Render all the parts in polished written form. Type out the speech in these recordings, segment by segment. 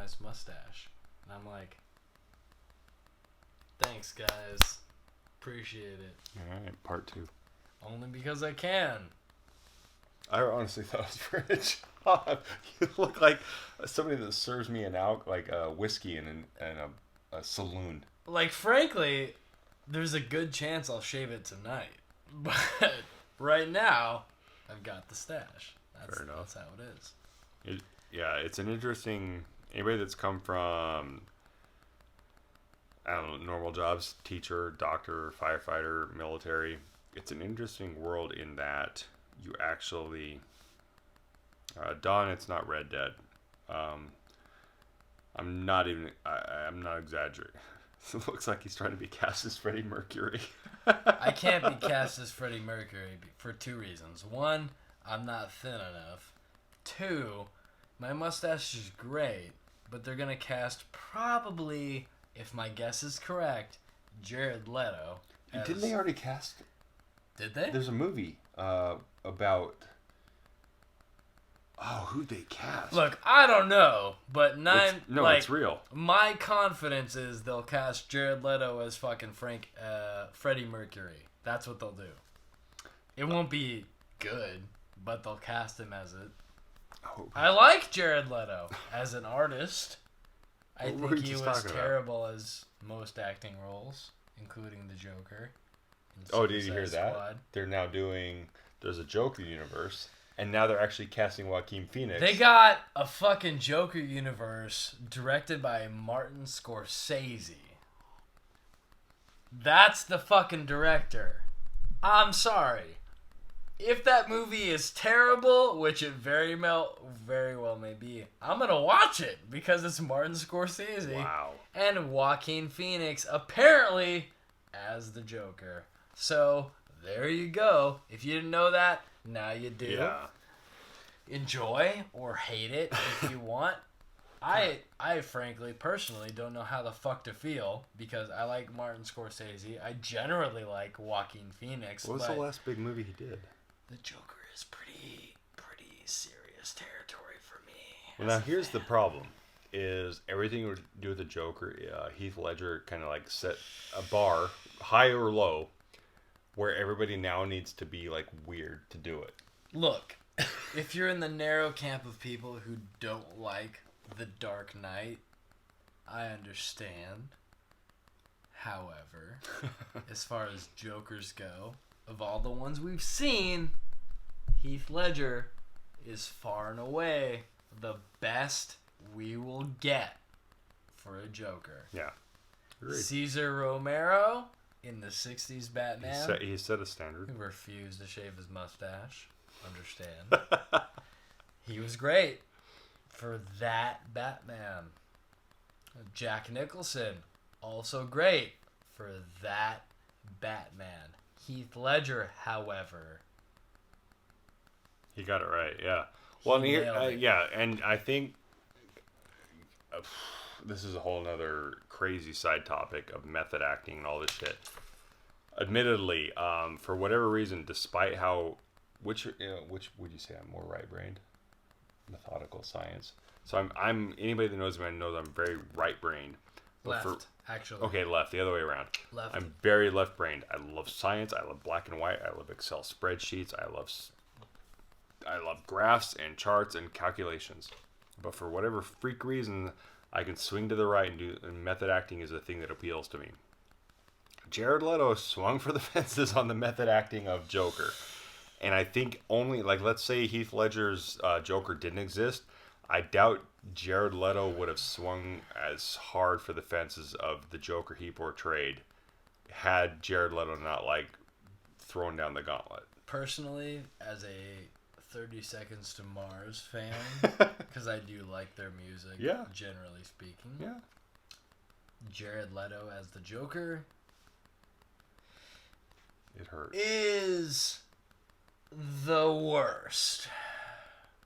nice mustache. And I'm like, thanks, guys. Appreciate it. All right, part 2. Only because I can. I honestly thought it was for a job. You look like somebody that serves me like a whiskey in a saloon. Like, frankly, there's a good chance I'll shave it tonight. But right now, I've got the stash. Fair enough. That's how it is. It's an interesting... Anybody that's come from, I don't know, normal jobs, teacher, doctor, firefighter, military, it's an interesting world in that you actually... Don, it's not Red Dead. I'm not exaggerating. It looks like he's trying to be cast as Freddie Mercury. I can't be cast as Freddie Mercury for 2 reasons. 1, I'm not thin enough. 2, my mustache is great, but they're going to cast probably, if my guess is correct, Jared Leto. Didn't they already cast? Did they? There's a movie about... Oh, who'd they cast? Look, I don't know, but it's real. My confidence is they'll cast Jared Leto as fucking Freddie Mercury. That's what they'll do. It won't be good, but they'll cast him as it. Oh, I like Jared Leto as an artist. I What were think you he just was talking about? terrible as most acting roles, including the Joker. in Oh, did you Suicide hear that? Squad. They're now doing... There's a Joker universe, and now they're actually casting Joaquin Phoenix. They got a fucking Joker universe directed by Martin Scorsese. That's the fucking director. I'm sorry. If that movie is terrible, which it very well may be, I'm gonna watch it because it's Martin Scorsese. Wow. And Joaquin Phoenix apparently as the Joker. So there you go. If you didn't know that, now you do. Yeah. Enjoy or hate it if you want. I frankly, personally, don't know how the fuck to feel because I like Martin Scorsese. I generally like Joaquin Phoenix. What was but the last big movie he did? the Joker is pretty serious territory for me. Well, now here's the problem: is everything to do with the Joker? Heath Ledger kind of like set a bar, high or low, where everybody now needs to be like weird to do it. Look, if you're in the narrow camp of people who don't like The Dark Knight, I understand. However, as far as Jokers go, of all the ones we've seen, Heath Ledger is far and away the best we will get for a Joker. Yeah. Agreed. Cesar Romero in the 60s Batman, He set a standard. who refused to shave his mustache. Understand. He was great for that Batman. Jack Nicholson, also great for that Batman. Heath Ledger, however, He got it right, yeah. Well, and here, nailed it. yeah, and I think this is a whole nother crazy side topic of method acting and all this shit. Admittedly, for whatever reason, despite how, which would you say I'm more right-brained? Methodical science. So I'm anybody that knows me knows I'm very right-brained. But left, actually. Okay, left, the other way around. Left. I'm very left-brained. I love science. I love black and white. I love Excel spreadsheets. I love graphs and charts and calculations. But for whatever freak reason, I can swing to the right and method acting is the thing that appeals to me. Jared Leto swung for the fences on the method acting of Joker. And I think only, like, let's say Heath Ledger's Joker didn't exist. I doubt Jared Leto would have swung as hard for the fences of the Joker he portrayed had Jared Leto not, like, thrown down the gauntlet. Personally, as a 30 Seconds to Mars fan, because I do like their music, Yeah. generally speaking. Yeah. Jared Leto as the Joker It hurt. is the worst.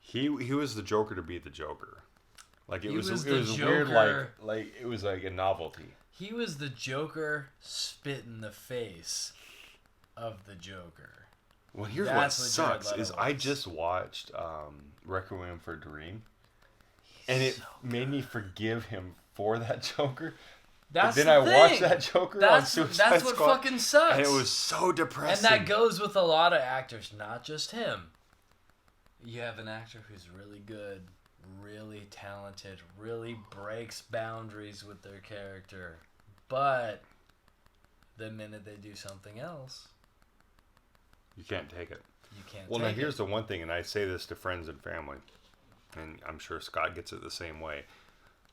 He was the Joker to be the Joker. Like, it He was was it the was weird, Joker. like it was like a novelty. He was the Joker spit in the face of the Joker. Well, here's That's what what Jared sucks Leto is I was. just watched Requiem for a Dream. and it so made me forgive him for that Joker. That's But then the I watched thing. that Joker on That's Suicide what Squad, fucking sucks. and it was so and depressing. that goes with a lot of actors, not just him. You have an actor who's really good, really talented, really breaks boundaries with their character, but the minute they do something else, You can't take it. you can't. Well, take now here's it. the one thing, and I say this to friends and family, and I'm sure Scott gets it the same way.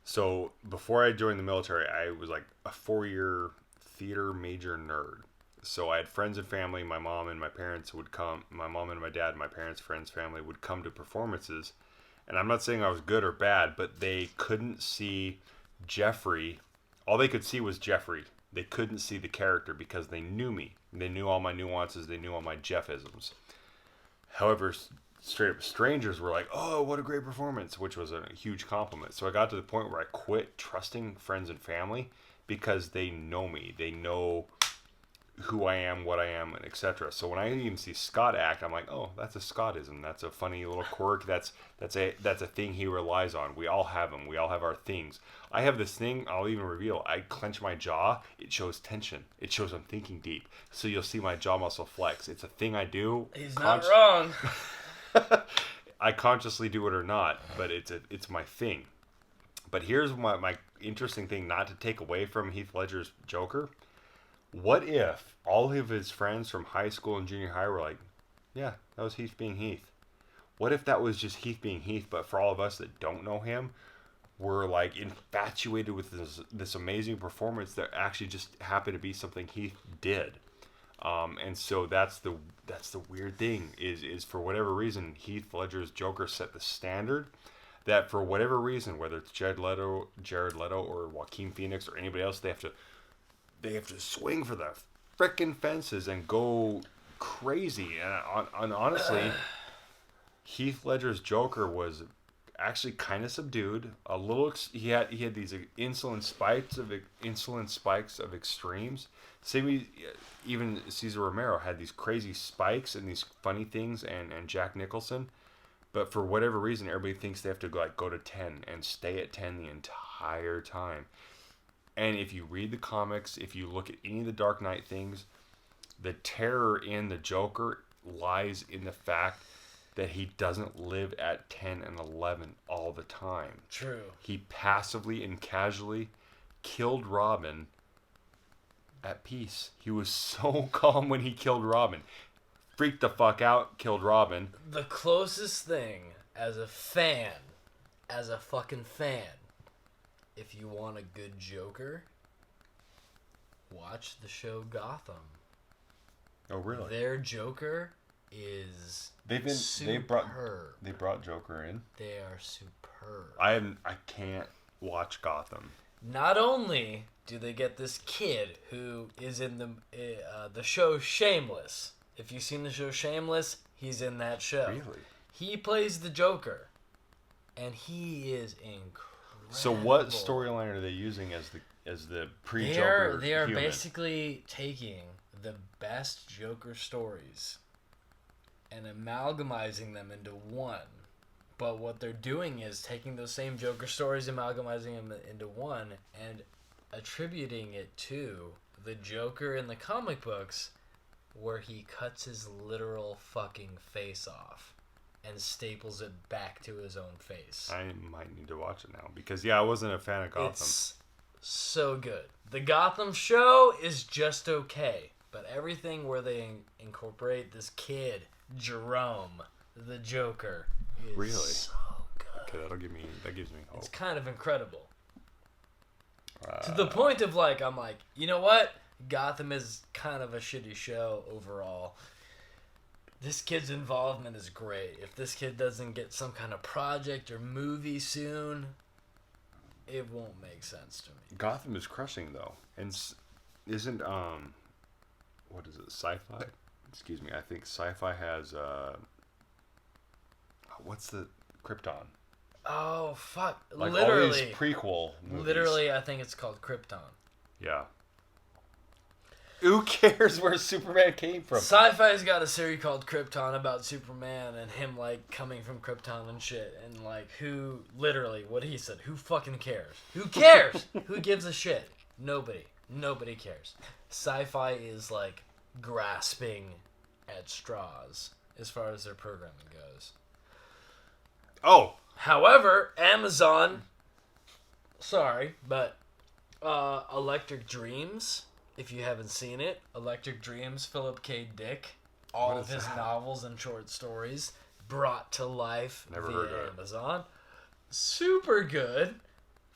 So before I joined the military, I was like a 4-year theater major nerd. So I had friends and family. My mom and my parents would come. My mom and my dad, my parents' friends, family would come to performances. And I'm not saying I was good or bad, but they couldn't see Jeffrey. All they could see was Jeffrey. They couldn't see the character because they knew me. They knew all my nuances. They knew all my Jeffisms. However, straight up strangers were like, "Oh, what a great performance," which was a huge compliment. So I got to the point where I quit trusting friends and family because they know me. They know who I am, what I am, and etc. So when I even see Scott act, I'm like, "Oh, that's a Scottism. That's a funny little quirk. That's a thing he relies on. We all have them. We all have our things." I have this thing. I'll even reveal. I clench my jaw. It shows tension. It shows I'm thinking deep. So you'll see my jaw muscle flex. It's a thing I do. He's not wrong. I consciously do it or not, but it's my thing. But here's my interesting thing, not to take away from Heath Ledger's Joker. What if all of his friends from high school and junior high were like, "Yeah, that was Heath being Heath"? What if that was just Heath being Heath, but for all of us that don't know him, we're like infatuated with this amazing performance that actually just happened to be something Heath did? And so that's the weird thing is for whatever reason Heath Ledger's Joker set the standard that for whatever reason, whether it's Jared Leto or Joaquin Phoenix or anybody else, they have to swing for the frickin' fences and go crazy. And honestly, Heath Ledger's Joker was actually kind of subdued. A little, he had these insulin spikes of extremes. Same, even Cesar Romero had these crazy spikes and these funny things, and Jack Nicholson. But for whatever reason, everybody thinks they have to go to 10 and stay at 10 the entire time. And if you read the comics, if you look at any of the Dark Knight things, the terror in the Joker lies in the fact that he doesn't live at 10 and 11 all the time. True. He passively and casually killed Robin at peace. He was so calm when he killed Robin. Freaked the fuck out, killed Robin. The closest thing as a fucking fan, if you want a good Joker, watch the show Gotham. Oh, really? Their Joker is They superb. brought Joker in. They are superb. I can't watch Gotham. Not only do they get this kid who is in the show Shameless. If you've seen the show Shameless, he's in that show. Really? He plays the Joker, and he is incredible. So what storyline are they using as the pre-Joker? They are human? basically taking the best Joker stories and amalgamizing them into one. But what they're doing is taking those same Joker stories, amalgamizing them into one, and attributing it to the Joker in the comic books, where he cuts his literal fucking face off and staples it back to his own face. I might need to watch it now because I wasn't a fan of Gotham. It's so good. The Gotham show is just okay, but everything where they incorporate this kid, Jerome, the Joker, is Really? so good. Okay, that gives me hope. It's kind of incredible. To the point of I'm like, you know what? Gotham is kind of a shitty show overall. This kid's involvement is great. If this kid doesn't get some kind of project or movie soon, it won't make sense to me. Gotham is crushing though, and isn't what is it? Sci-Fi? Excuse me. I think Sci-Fi has what's the Krypton? Oh fuck! Like literally, all these prequel movies. literally, I think it's called Krypton. Yeah. Who cares where Superman came from? Sci-Fi's got a series called Krypton about Superman and him, like, coming from Krypton and shit. And, like, who, literally, what he said, who fucking cares? Who cares? Who gives a shit? Nobody. Nobody cares. Sci-Fi is, like, grasping at straws as far as their programming goes. Oh. However, Amazon, sorry, but Electric Dreams, if you haven't seen it, Electric Dreams, Philip K. Dick, all of his novels and short stories brought to life via Amazon. Super good.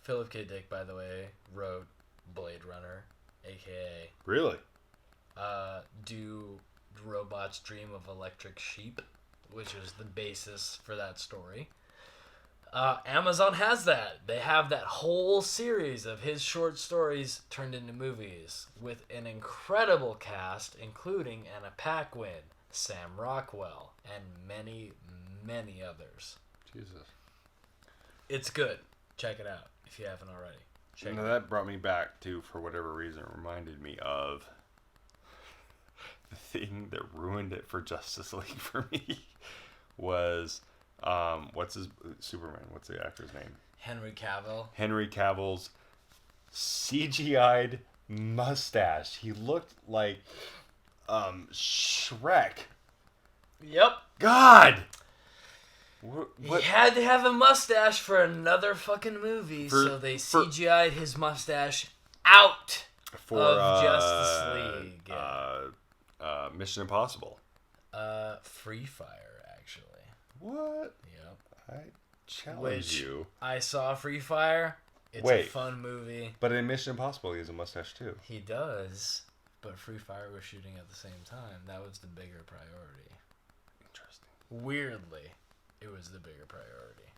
Philip K. Dick, by the way, wrote Blade Runner, a.k.a. Really? Do Robots Dream of Electric Sheep, which is the basis for that story. Amazon has that. They have that whole series of his short stories turned into movies with an incredible cast, including Anna Paquin, Sam Rockwell, and many, many others. Jesus. It's good. Check it out if you haven't already. That brought me back to, for whatever reason, it reminded me of the thing that ruined it for Justice League for me was... what's his Superman? What's the actor's name? Henry Cavill. Henry Cavill's CGI'd mustache. He looked like Shrek. Yep. God. He had to have a mustache for another fucking movie, so they CGI'd his mustache out of Justice League. Mission Impossible. Free Fire. What? Yep. I challenge you. I saw Free Fire. It's a fun movie. But in Mission Impossible, he has a mustache too. He does, but Free Fire was shooting at the same time. That was the bigger priority. Interesting. Weirdly, it was the bigger priority.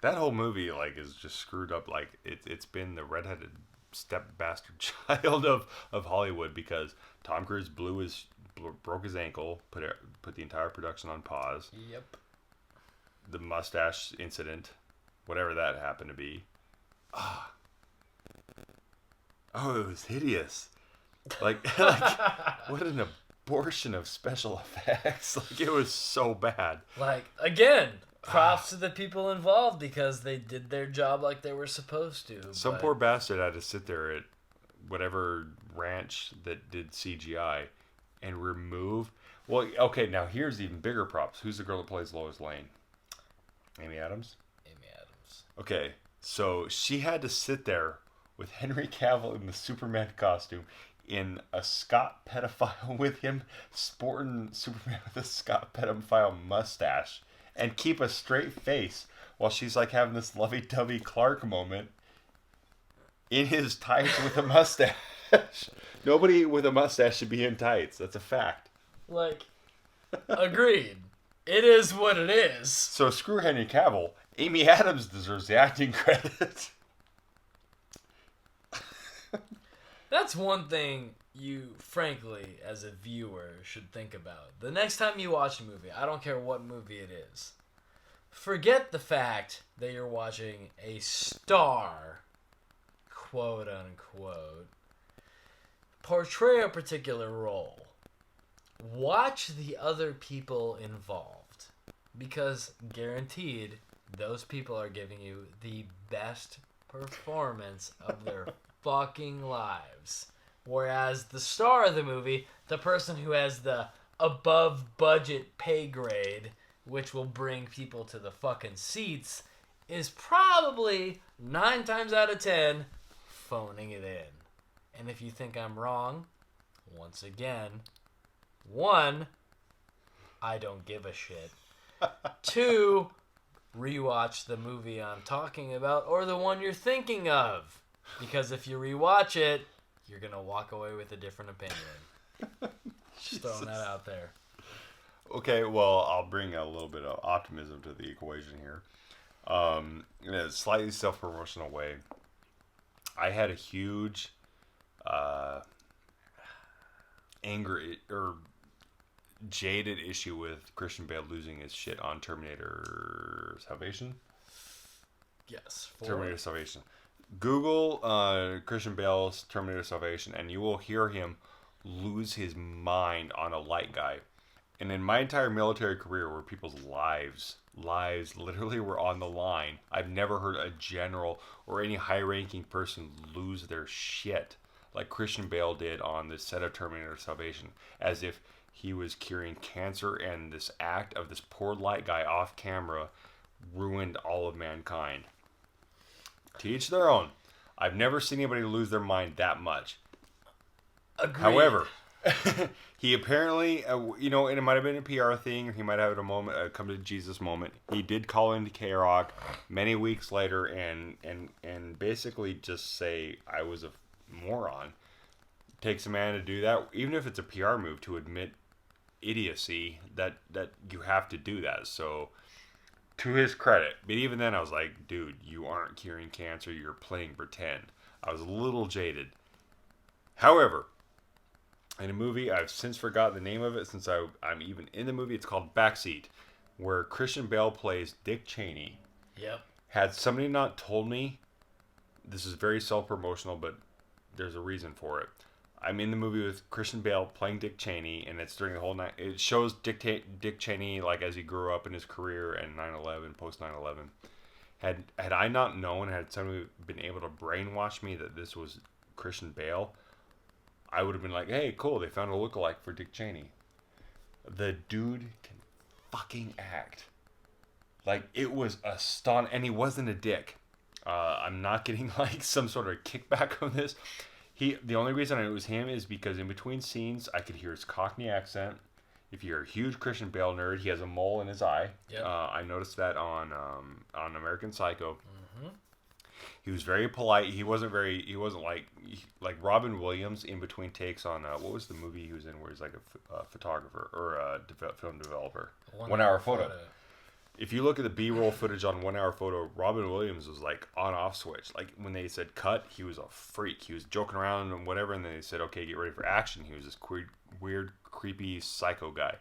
That whole movie, like, is just screwed up. Like, it's been the redheaded step bastard child of Hollywood because Tom Cruise broke his ankle, put the entire production on pause. Yep. The mustache incident, whatever that happened to be. Oh, it was hideous. Like what an abortion of special effects. Like, it was so bad. Like, again, props to the people involved because they did their job like they were supposed to. Some poor bastard had to sit there at whatever ranch that did CGI and remove. Well, okay, now here's even bigger props. Who's the girl that plays Lois Lane? Amy Adams? Amy Adams. Okay, so she had to sit there with Henry Cavill in the Superman costume in a Scott pedophile with him, sporting Superman with a Scott pedophile mustache, and keep a straight face while she's like having this lovey-dovey Clark moment in his tights with a mustache. Nobody with a mustache should be in tights. That's a fact. Like, agreed. It is what it is. So screw Henry Cavill. Amy Adams deserves the acting credit. That's one thing you, frankly, as a viewer, should think about. The next time you watch a movie, I don't care what movie it is, forget the fact that you're watching a star, quote unquote, portray a particular role. Watch the other people involved, because guaranteed those people are giving you the best performance of their fucking lives. Whereas the star of the movie, the person who has the above budget pay grade, which will bring people to the fucking seats, is probably 9 times out of 10 phoning it in. And if you think I'm wrong, once again, 1, I don't give a shit. 2, rewatch the movie I'm talking about or the one you're thinking of. Because if you rewatch it, you're going to walk away with a different opinion. Just throwing that out there. Okay, well, I'll bring a little bit of optimism to the equation here. In a slightly self-promotional way, I had a huge angry or jaded issue with Christian Bale losing his shit on Terminator Salvation. Yes. Terminator Salvation. Google Christian Bale's Terminator Salvation, and you will hear him lose his mind on a light guy. And in my entire military career, where people's lives literally were on the line, I've never heard a general or any high-ranking person lose their shit like Christian Bale did on the set of Terminator Salvation, as if he was curing cancer, and this act of this poor light guy off camera ruined all of mankind. To each their own. I've never seen anybody lose their mind that much. Agreed. However, he apparently, and it might have been a PR thing, or he might have had a moment, a come to Jesus moment. He did call into K-Rock many weeks later and basically just say, I was a moron. It takes a man to do that, even if it's a PR move, to admit idiocy, that you have to do that. So, to his credit. But even then, I was like, dude, you aren't curing cancer, you're playing pretend. I was a little jaded. However, in a movie, I've since forgotten the name of it since I'm even in the movie. It's called Backseat, where Christian Bale plays Dick Cheney. Yep. Had somebody not told me, this is very self-promotional, but there's a reason for it. I'm in the movie with Christian Bale playing Dick Cheney, and it's during the whole night. It shows Dick Cheney like as he grew up in his career and 9/11, post 9/11. Had I not known, had somebody been able to brainwash me that this was Christian Bale, I would have been like, hey, cool, they found a lookalike for Dick Cheney. The dude can fucking act. Like, it was astonishing. And he wasn't a dick. I'm not getting like some sort of kickback on this. The only reason I knew it was him is because in between scenes, I could hear his Cockney accent. If you're a huge Christian Bale nerd, he has a mole in his eye. Yep. I noticed that on American Psycho. Mm-hmm. He was very polite. He wasn't like Robin Williams in between takes on what was the movie he was in where he's like a photographer or a film developer. 1 Hour Photo. If you look at the B-roll footage on 1 Hour Photo, Robin Williams was like on-off switch. Like when they said cut, he was a freak. He was joking around and whatever, and then they said, okay, get ready for action. He was this weird, creepy psycho guy.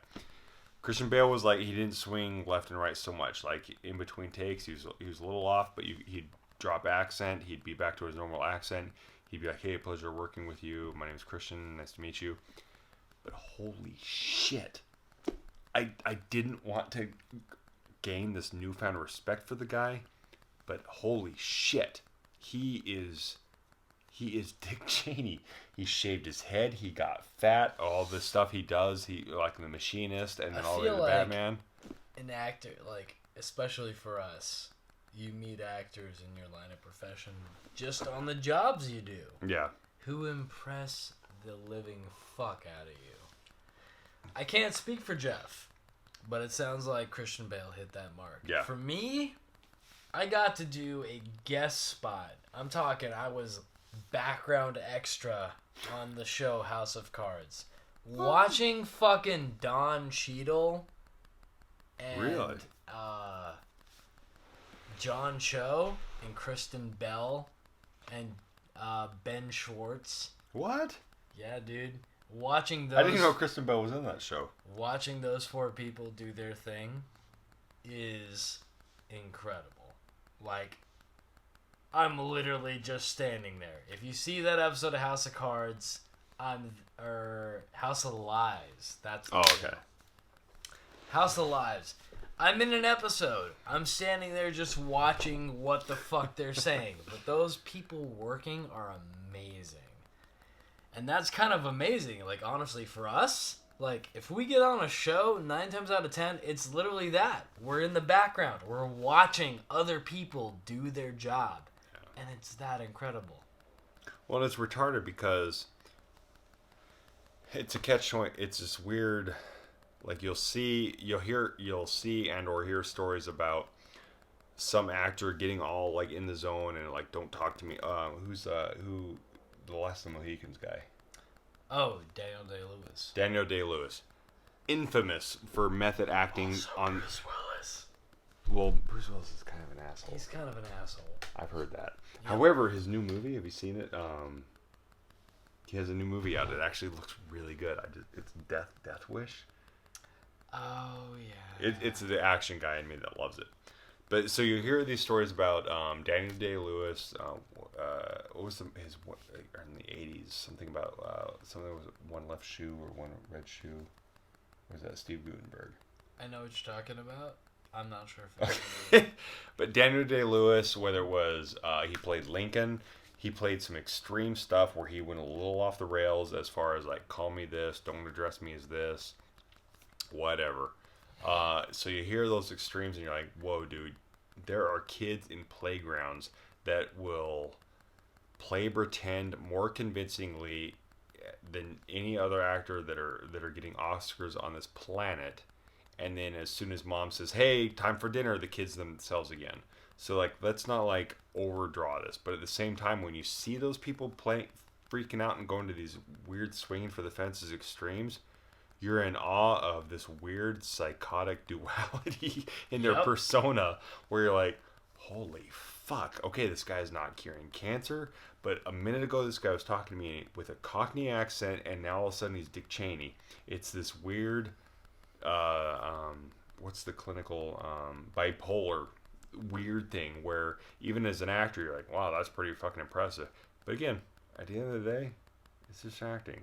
Christian Bale was like, he didn't swing left and right so much. Like in between takes, he was a little off, but he'd drop accent. He'd be back to his normal accent. He'd be like, hey, pleasure working with you. My name's Christian. Nice to meet you. But holy shit. I didn't want to gain this newfound respect for the guy, but holy shit, he is Dick Cheney. He shaved his head, he got fat, all the stuff he does, he like The Machinist, and then all the like Batman. An actor, like especially for us, you meet actors in your line of profession just on the jobs you do. Yeah. Who impress the living fuck out of you. I can't speak for Jeff, but it sounds like Christian Bale hit that mark. Yeah. For me, I got to do a guest spot. I'm talking, I was background extra on the show House of Cards. Watching fucking Don Cheadle and really? John Cho and Kristen Bell and Ben Schwartz. What? Yeah, dude. Watching those, I didn't know Kristen Bell was in that show. Watching those four people do their thing is incredible. Like, I'm literally just standing there. If you see that episode of House of Cards, or House of Lies, that's the show. Okay. House of Lies. I'm in an episode. I'm standing there just watching what the fuck they're saying. But those people working are amazing. And that's kind of amazing. Like, honestly, for us, like, if we get on a show, 9 times out of 10, it's literally that. We're in the background. We're watching other people do their job. Yeah. And it's that incredible. Well, it's retarded because it's a catch-20. It's this weird, like, you'll see and or hear stories about some actor getting all, like, in the zone and, like, don't talk to me. Who... The Last of the Mohicans guy. Oh, Daniel Day-Lewis. Daniel Day-Lewis. Infamous for method acting on... Bruce Willis. Well, Bruce Willis is kind of an asshole. He's kind of an asshole. I've heard that. Yeah. However, his new movie, have you seen it? He has a new movie out. It actually looks really good. It's Death Wish. Oh, yeah. It's the action guy in me that loves it. But so you hear these stories about Daniel Day-Lewis. What was his in the 80s? Something about something was one left shoe or one red shoe. Or was that Steve Gutenberg? I know what you're talking about. I'm not sure if it's But Daniel Day-Lewis, whether it was he played Lincoln, he played some extreme stuff where he went a little off the rails as far as like, call me this, don't address me as this, whatever. So you hear those extremes and you're like, whoa, dude, there are kids in playgrounds that will play pretend more convincingly than any other actor that are getting Oscars on this planet. And then as soon as mom says, hey, time for dinner, the kids themselves again. So like, let's not like overdraw this, but at the same time, when you see those people freaking out and going to these weird swinging for the fences extremes, you're in awe of this weird psychotic duality in their persona where you're like, holy fuck, okay, this guy's not curing cancer, but a minute ago this guy was talking to me with a Cockney accent and now all of a sudden he's Dick Cheney. It's this weird what's the clinical bipolar weird thing where even as an actor you're like, wow, that's pretty fucking impressive. But again, at the end of the day, it's just acting.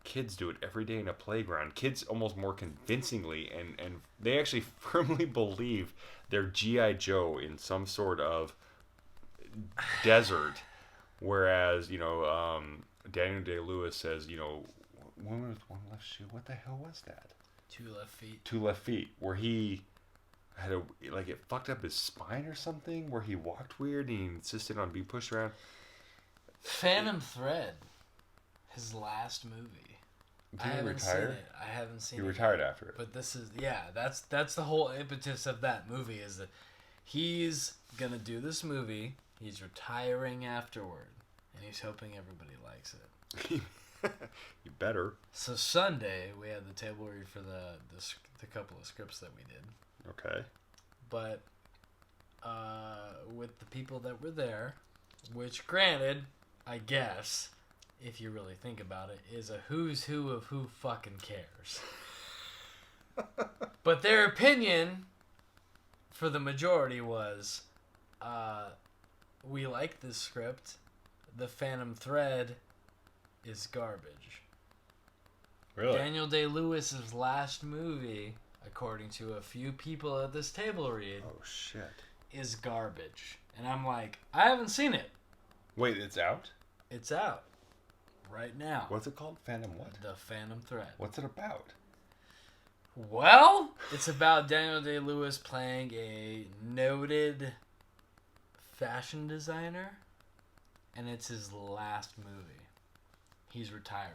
Kids do it every day in a playground. Kids almost more convincingly, and they actually firmly believe they're G.I. Joe in some sort of desert. Whereas, Daniel Day-Lewis says, one was one left shoe. What the hell was that? Two left feet. Where he had it fucked up his spine or something, where he walked weird and he insisted on being pushed around. Phantom Thread, his last movie. Did he retire? I haven't seen it. He retired after it. But this is, that's the whole impetus of that movie is that he's going to do this movie, he's retiring afterward, and he's hoping everybody likes it. You better. So Sunday, we had the table read for the couple of scripts that we did. Okay. But with the people that were there, which granted, I guess, if you really think about it, is a who's who of who fucking cares. But their opinion, for the majority, was, we like this script. The Phantom Thread is garbage. Really? Daniel Day-Lewis's last movie, according to a few people at this table read, oh shit, is garbage. And I'm like, I haven't seen it. Wait, it's out? It's out right now. What's it called? Phantom what? The Phantom Thread. What's it about? Well, it's about Daniel Day-Lewis playing a noted fashion designer, and it's his last movie. He's retiring.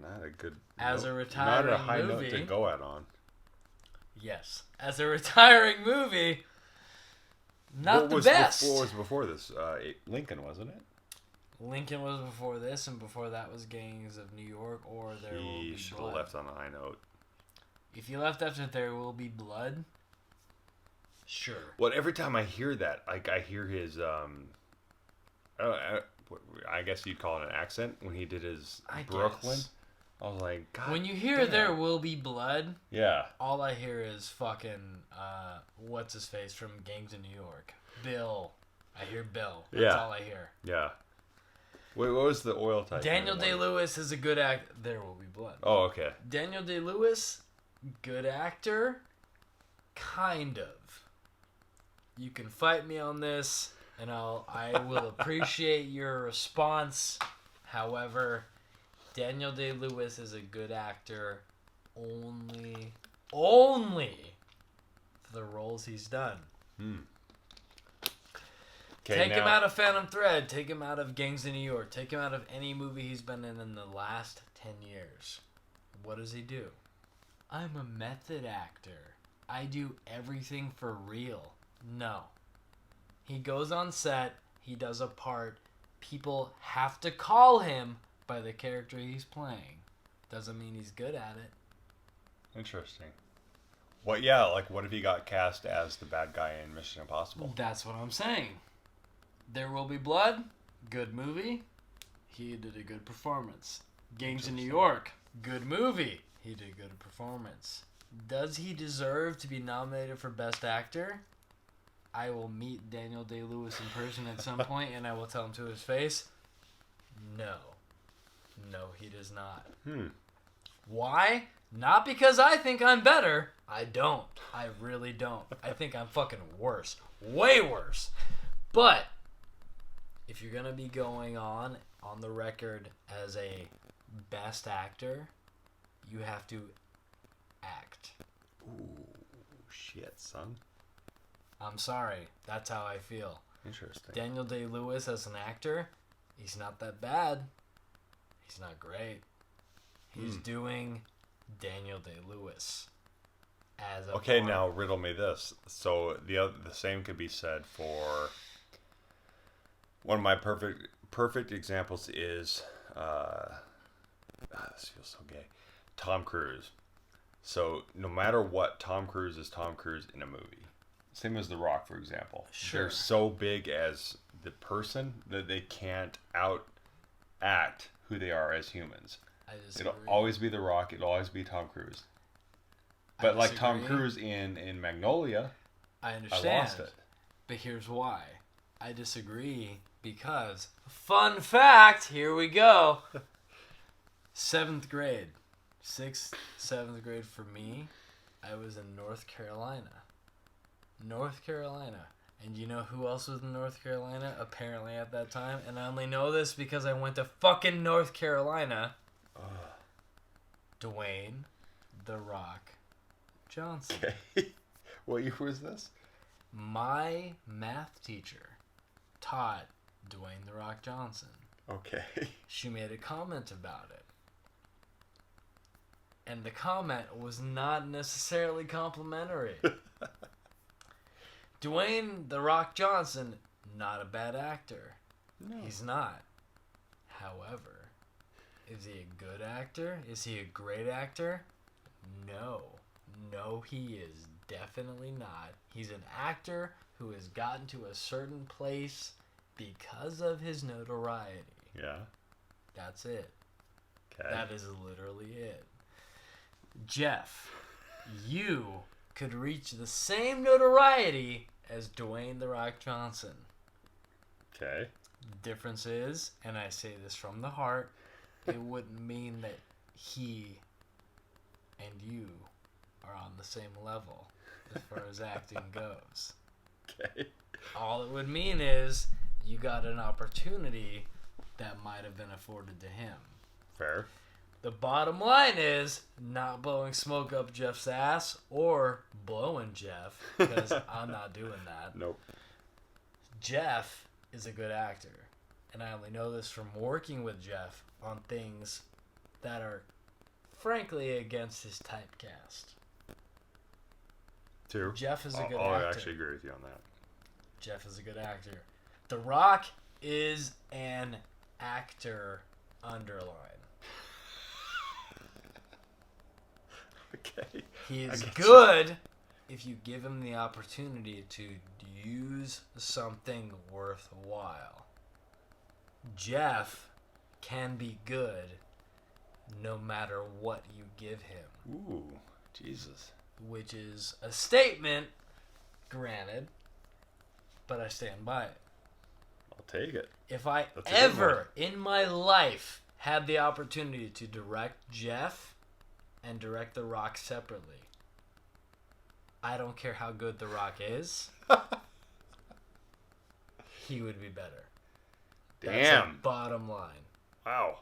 Not a good. As a retiring movie. Not a high note to go out on. Yes, as a retiring movie, not the best. What was before this? Lincoln, wasn't it? Lincoln was before this, and before that was Gangs of New York, or There Will Be Blood. He should have left on a high note. If you left after There Will Be Blood, sure. Well, every time I hear that, like I hear his, I guess you'd call it an accent when he did his Brooklyn. Guess. I was like, God. When you hear damn. There Will Be Blood, yeah, all I hear is fucking what's his face from Gangs of New York, Bill. I hear Bill. That's all I hear. Yeah. Wait, what was the oil type? Daniel Day-Lewis is a good actor. There Will Be Blood. Oh, okay. Daniel Day-Lewis, good actor, kind of. You can fight me on this, and I will appreciate your response. However, Daniel Day-Lewis is a good actor only for the roles he's done. Take him out of Phantom Thread. Take him out of Gangs of New York. Take him out of any movie he's been in the last 10 years. What does he do? I'm a method actor. I do everything for real. No. He goes on set. He does a part. People have to call him by the character he's playing. Doesn't mean he's good at it. Interesting. What? Yeah, like what if he got cast as the bad guy in Mission Impossible? That's what I'm saying. There Will Be Blood, good movie. He did a good performance. Gangs of New York, good movie. He did a good performance. Does he deserve to be nominated for Best Actor? I will meet Daniel Day-Lewis in person at some point, and I will tell him to his face, no. No, he does not. Why? Not because I think I'm better. I don't. I really don't. I think I'm fucking worse. Way worse. But if you're going to be going on the record as a best actor, you have to act. Ooh, shit, son. I'm sorry. That's how I feel. Interesting. Daniel Day-Lewis as an actor, he's not that bad. He's not great. He's doing Daniel Day-Lewis as a Okay, part. now riddle me this. So the same could be said for one of my perfect examples is this feels so gay. Tom Cruise. So no matter what, Tom Cruise is Tom Cruise in a movie. Same as The Rock, for example. Sure. They're so big as the person that they can't act who they are as humans. I disagree. It'll always be The Rock. It'll always be Tom Cruise. But like Tom disagree. Cruise in Magnolia, I I understand. lost it. But here's why. I disagree because, fun fact, here we go. 7th grade. 6th, 7th grade for me, I was in North Carolina. North Carolina. And you know who else was in North Carolina apparently at that time? And I only know this because I went to fucking North Carolina. Dwayne The Rock Johnson. Okay. What year was this? My math teacher taught Dwayne The Rock Johnson. Okay. She made a comment about it. And the comment was not necessarily complimentary. Dwayne The Rock Johnson, not a bad actor. No. He's not. However, is he a good actor? Is he a great actor? No. No, he is definitely not. He's an actor who has gotten to a certain place because of his notoriety. Yeah. That's it. Okay. That is literally it. Jeff, you could reach the same notoriety as Dwayne The Rock Johnson. Okay. The difference is, and I say this from the heart, it wouldn't mean that he and you are on the same level as far as acting goes. Okay. All it would mean is you got an opportunity that might have been afforded to him. Fair. The bottom line is not blowing smoke up Jeff's ass or blowing Jeff, because I'm not doing that. Nope. Jeff is a good actor, and I only know this from working with Jeff on things that are frankly against his typecast. Two. Jeff is a good I actor. actually agree with you on that. Jeff is a good actor. The Rock is an actor, underline. Okay. He I is get good if you give him the opportunity to use something worthwhile. Jeff can be good no matter what you give him, Ooh, Jesus. which is a statement, granted, but I stand by it. I'll take it. If I That's a good ever in my life had the opportunity to direct Jeff and direct The Rock separately, I don't care how good The Rock is, he would be better. That's Damn. the bottom line. Wow.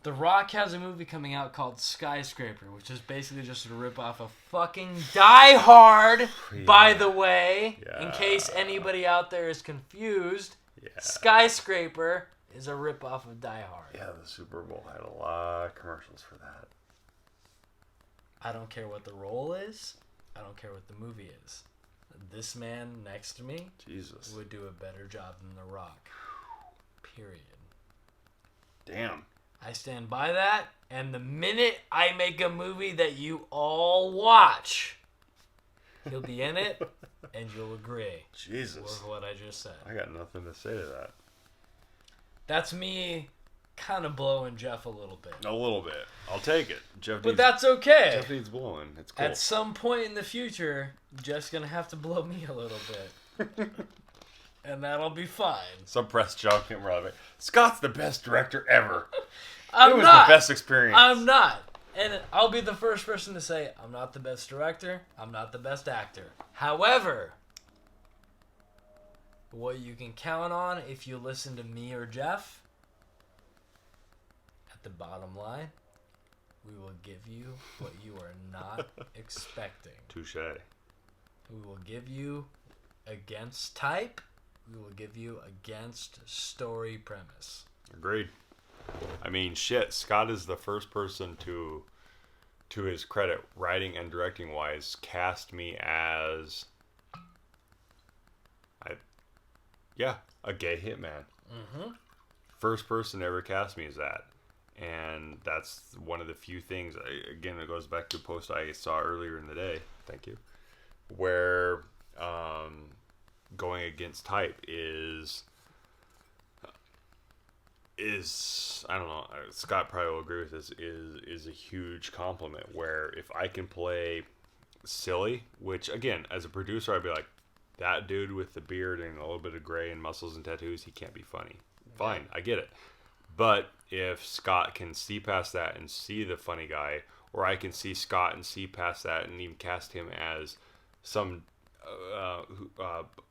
The Rock has a movie coming out called Skyscraper, which is basically just a ripoff of fucking Die Hard, Yeah. by the way. In Yeah. case anybody out there is confused, Yeah. Skyscraper is a ripoff of Die Hard. Yeah, the Super Bowl had a lot of commercials for that. I don't care what the role is. I don't care what the movie is. This man next to me Jesus. would do a better job than The Rock. Period. Damn. I stand by that, and the minute I make a movie that you all watch, he'll be in it, and you'll agree Jesus. with what I just said. I got nothing to say to that. That's me kind of blowing Jeff a little bit. A little bit. I'll take it. But that's okay. Jeff needs blowing. It's cool. At some point in the future, Jeff's going to have to blow me a little bit. And that'll be fine. Some press junk and relevant. Scott's the best director ever. I'm it was not. the best experience. I'm not. And I'll be the first person to say, I'm not the best director. I'm not the best actor. However, what you can count on if you listen to me or Jeff, at the bottom line, we will give you what you are not expecting. Touche. We will give you against type. We will give you against story premise. Agreed. I mean, shit, Scott is the first person to his credit, writing and directing wise, cast me as a gay hitman. Mm-hmm. First person to ever cast me as that. And that's one of the few things, again, it goes back to a post I saw earlier in the day, thank you, where going against type is I don't know, Scott probably will agree with this, is a huge compliment, where if I can play silly, which again, as a producer, I'd be like, that dude with the beard and a little bit of gray and muscles and tattoos, he can't be funny. Fine, I get it. But if Scott can see past that and see the funny guy, or I can see Scott and see past that and even cast him as some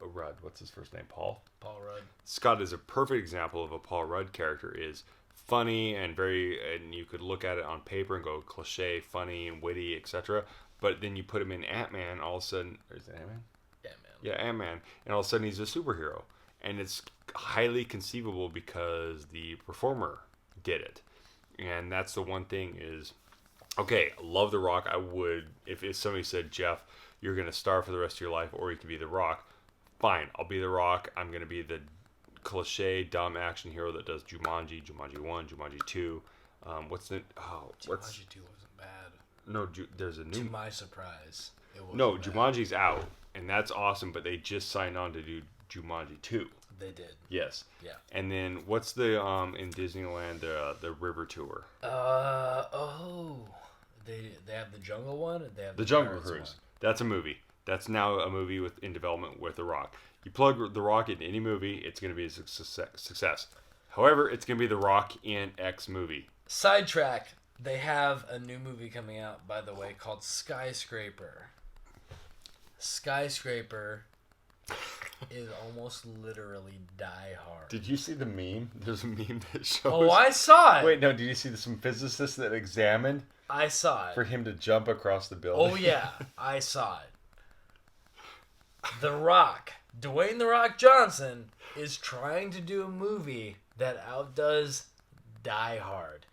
Rudd, what's his first name? Paul Rudd. Scott is a perfect example of a Paul Rudd character. Is funny and and you could look at it on paper and go cliche, funny and witty, etc. But then you put him in Ant-Man, all of a sudden, is it Ant-Man? Ant-Man. Yeah, Ant-Man, and all of a sudden he's a superhero, and it's highly conceivable because the performer did it. And that's the one thing is, okay, love The Rock. I would, if somebody said, Jeff, you're going to star for the rest of your life, or you can be The Rock. Fine, I'll be The Rock. I'm going to be the cliche, dumb action hero that does Jumanji, Jumanji 1, Jumanji 2. Jumanji 2 wasn't bad. No, there's a new... To my surprise, it wasn't No, bad. Jumanji's out, and that's awesome, but they just signed on to do Jumanji 2. They did. Yes. Yeah. And then what's the in Disneyland the river tour? They have the jungle one. And they have The Jungle Pirates Cruise. one. That's a movie. That's now a movie in development with The Rock. You plug The Rock in any movie, it's going to be a success. However, it's going to be The Rock in X movie. Sidetrack. They have a new movie coming out, by the way, called Skyscraper. Skyscraper is almost literally Die Hard. Did you see the meme? There's a meme that shows... Oh, I saw it. Wait, no, did you see some physicists that examined I saw it. for him to jump across the building? Oh, yeah. I saw it. The Rock, Dwayne The Rock Johnson, is trying to do a movie that outdoes Die Hard.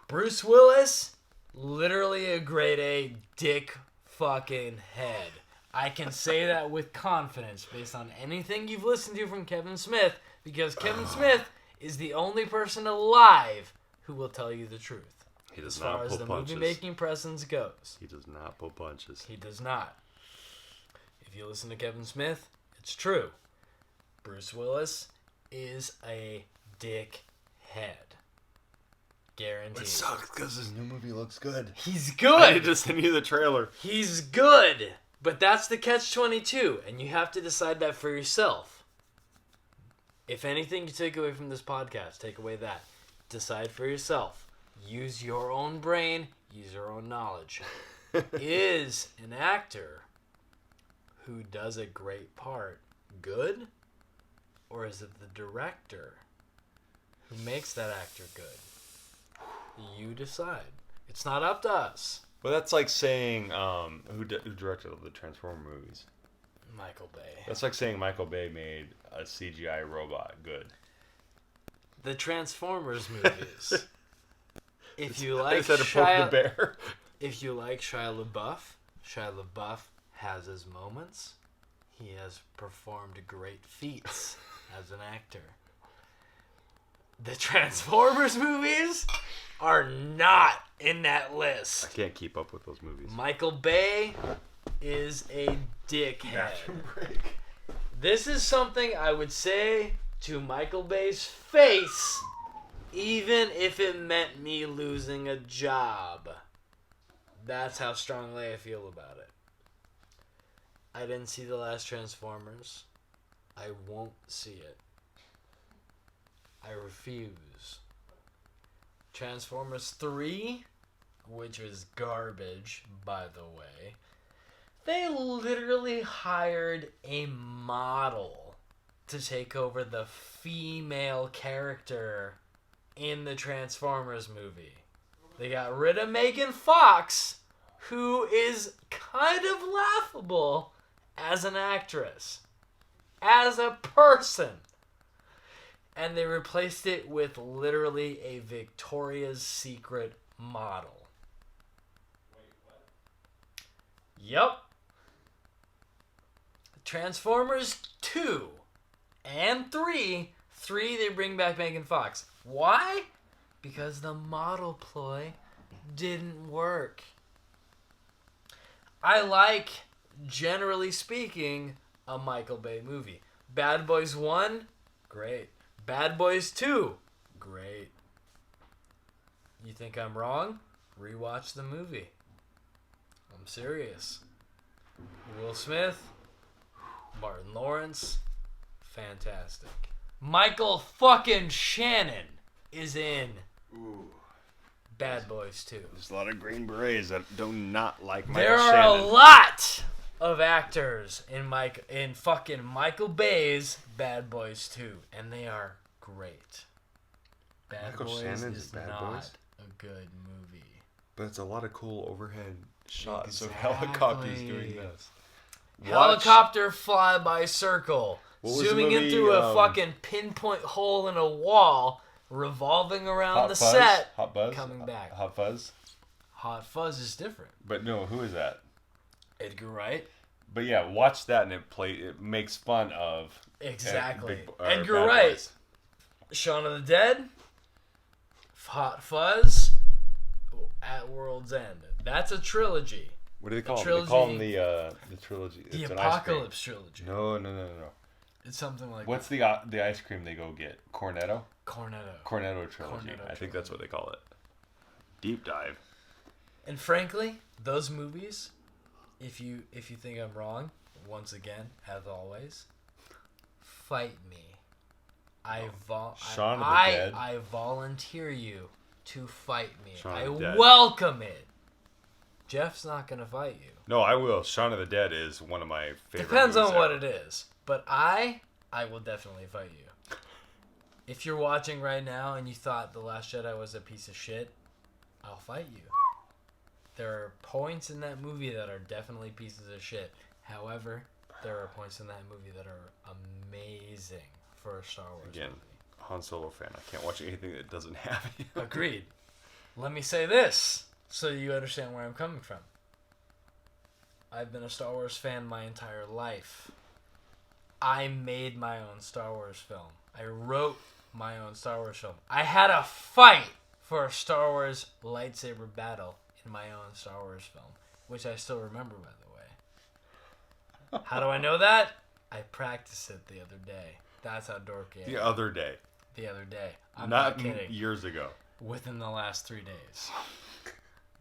Bruce Willis, literally a grade A dick fucking head. I can say that with confidence based on anything you've listened to from Kevin Smith, because Kevin Smith is the only person alive who will tell you the truth. He does as not far as pull the punches. movie-making presence goes. He does not pull punches. He does not. If you listen to Kevin Smith, it's true. Bruce Willis is a dick head. Guaranteed. It sucks because his new movie looks good. He's I good. just sent you the trailer. He's good. But that's the catch-22, and you have to decide that for yourself. If anything you take away from this podcast, take away that. Decide for yourself. Use your own brain. Use your own knowledge. Is an actor who does a great part good? Or is it the director who makes that actor good? You decide. It's not up to us. Well, that's like saying who directed all the Transformer movies? Michael Bay. That's like saying Michael Bay made a CGI robot good. The Transformers movies. If you like They said to poke the bear. If you like Shia LaBeouf has his moments. He has performed great feats as an actor. The Transformers movies are not in that list. I can't keep up with those movies. Michael Bay is a dickhead. This is something I would say to Michael Bay's face Even if it meant me losing a job. That's how strongly I feel about it. I didn't see the last Transformers. I won't see it. I refuse. Transformers 3, which was garbage, by the way. They literally hired a model to take over the female character in the Transformers movie. They got rid of Megan Fox, who is kind of laughable as an actress, as a person. And they replaced it with literally a Victoria's Secret model. Wait, what? Yup. Transformers 2 and 3. 3, they bring back Megan Fox. Why? Because the model ploy didn't work. I like, generally speaking, a Michael Bay movie. Bad Boys 1, great. Bad Boys 2, great. You think I'm wrong? Rewatch the movie. I'm serious. Will Smith, Martin Lawrence, fantastic. Michael fucking Shannon is in Bad Boys 2. There's a lot of Green Berets that do not like Michael There are Shannon. a lot of actors in fucking Michael Bay's Bad Boys 2, and they are great. Bad Michael Boys Shannon's is Bad not Boys? a good movie. But it's a lot of cool overhead shots of Exactly. helicopters doing this. Helicopter flyby circle. What was the Zooming in movie, through a fucking pinpoint hole in a wall, revolving around Hot the Fuzz? set, Hot Buzz? coming back. Hot Fuzz? Hot Fuzz is different. But no, who is that? Edgar Wright. But yeah, watch that and it makes fun of Exactly. Edgar Edgar Wright. Shaun of the Dead. Hot Fuzz. At World's End. That's a trilogy. What do they call them? trilogy- They call them the trilogy. The It's an Apocalypse trilogy. ice cream. No. It's something like What's the ice cream they go get? Cornetto? Cornetto. Cornetto trilogy. Cornetto I think that's what they call it. Deep dive. And frankly, those movies, if you think I'm wrong, once again, as always, fight me. Shaun of the Dead. I volunteer you to fight me. Shaun I of the Dead. welcome it. Jeff's not gonna fight you. No, I will. Shaun of the Dead is one of my favorite Depends on movies what ever. it is. But I will definitely fight you. If you're watching right now and you thought The Last Jedi was a piece of shit, I'll fight you. There are points in that movie that are definitely pieces of shit. However, there are points in that movie that are amazing for a Star Wars Again, movie. Han Solo fan. I can't watch anything that doesn't have him. Agreed. Let me say this so you understand where I'm coming from. I've been a Star Wars fan my entire life. I made my own Star Wars film. I wrote my own Star Wars film. I had a fight for a Star Wars lightsaber battle in my own Star Wars film, which I still remember, by the way. How do I know that? I practiced it the other day. That's how dorky I am. The other day. The other day. I'm Not not kidding. years ago. Within the last 3 days.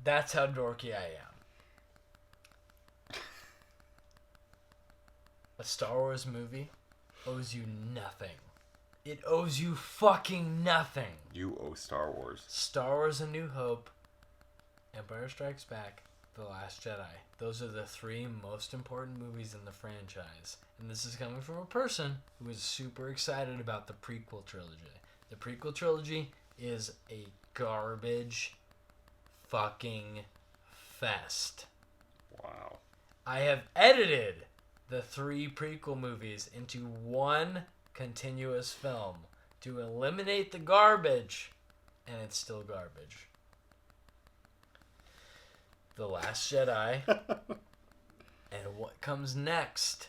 That's how dorky I am. A Star Wars movie owes you nothing. It owes you fucking nothing. You owe Star Wars. Star Wars A New Hope, Empire Strikes Back, The Last Jedi. Those are the 3 most important movies in the franchise. And this is coming from a person who is super excited about the prequel trilogy. The prequel trilogy is a garbage fucking fest. Wow. I have edited the 3 prequel movies into one continuous film to eliminate the garbage, and it's still garbage. The Last Jedi and what comes next.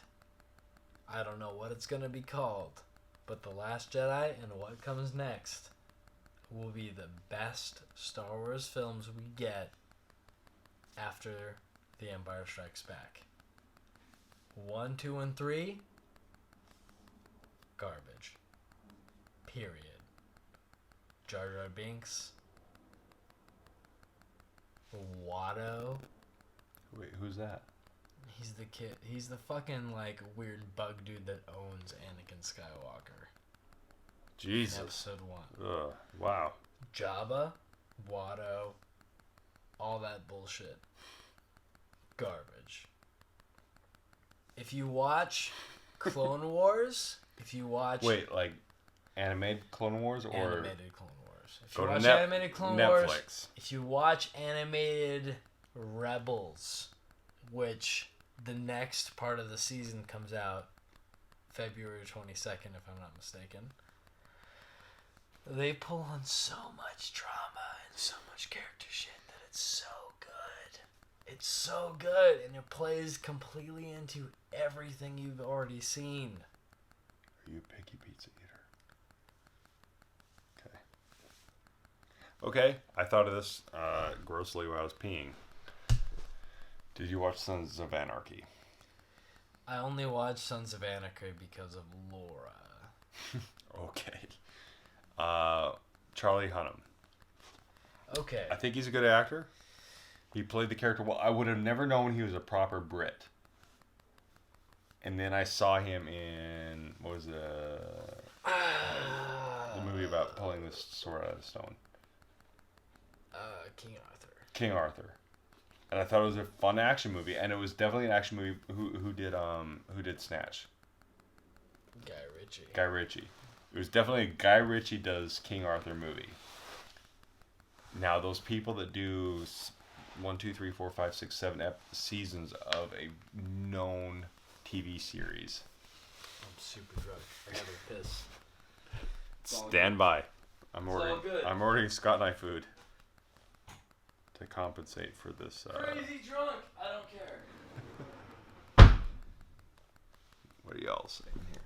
I don't know what it's going to be called, but The Last Jedi and what comes next will be the best Star Wars films we get after The Empire Strikes Back. 1, 2, and 3, garbage. Period. Jar Jar Binks, Watto. Wait, who's that? He's the kid. He's the fucking like weird bug dude that owns Anakin Skywalker. Jesus. In episode 1. Ugh. Wow. Jabba, Watto, all that bullshit. Garbage. If you watch Clone Wars, Wait, like animated Clone Wars or animated Clone Wars. If go you to watch Net- animated Clone Netflix? Wars, if you watch animated Rebels, which the next part of the season comes out February 22nd, if I'm not mistaken. They pull on so much drama and so much character shit that it's so good. It's so good, and it plays completely into everything you've already seen. Are you a picky pizza eater? Okay, I thought of this grossly while I was peeing. Did you watch Sons of Anarchy? I only watch Sons of Anarchy because of Laura. Okay. Charlie Hunnam. Okay. I think he's a good actor. He played the character well. I would have never known he was a proper Brit. And then I saw him in, what was the movie about pulling the sword out of the stone? King Arthur. King Arthur. And I thought it was a fun action movie, and it was definitely an action movie. Who did Snatch? Guy Ritchie. It was definitely a Guy Ritchie does King Arthur movie. Now those people that do 1, 2, 3, 4, 5, 6, 7 seasons of a known TV series. I'm super drunk. I gotta piss. Stand by. I'm ordering Scott and I food to compensate for this. Crazy drunk. I don't care. What are y'all saying here?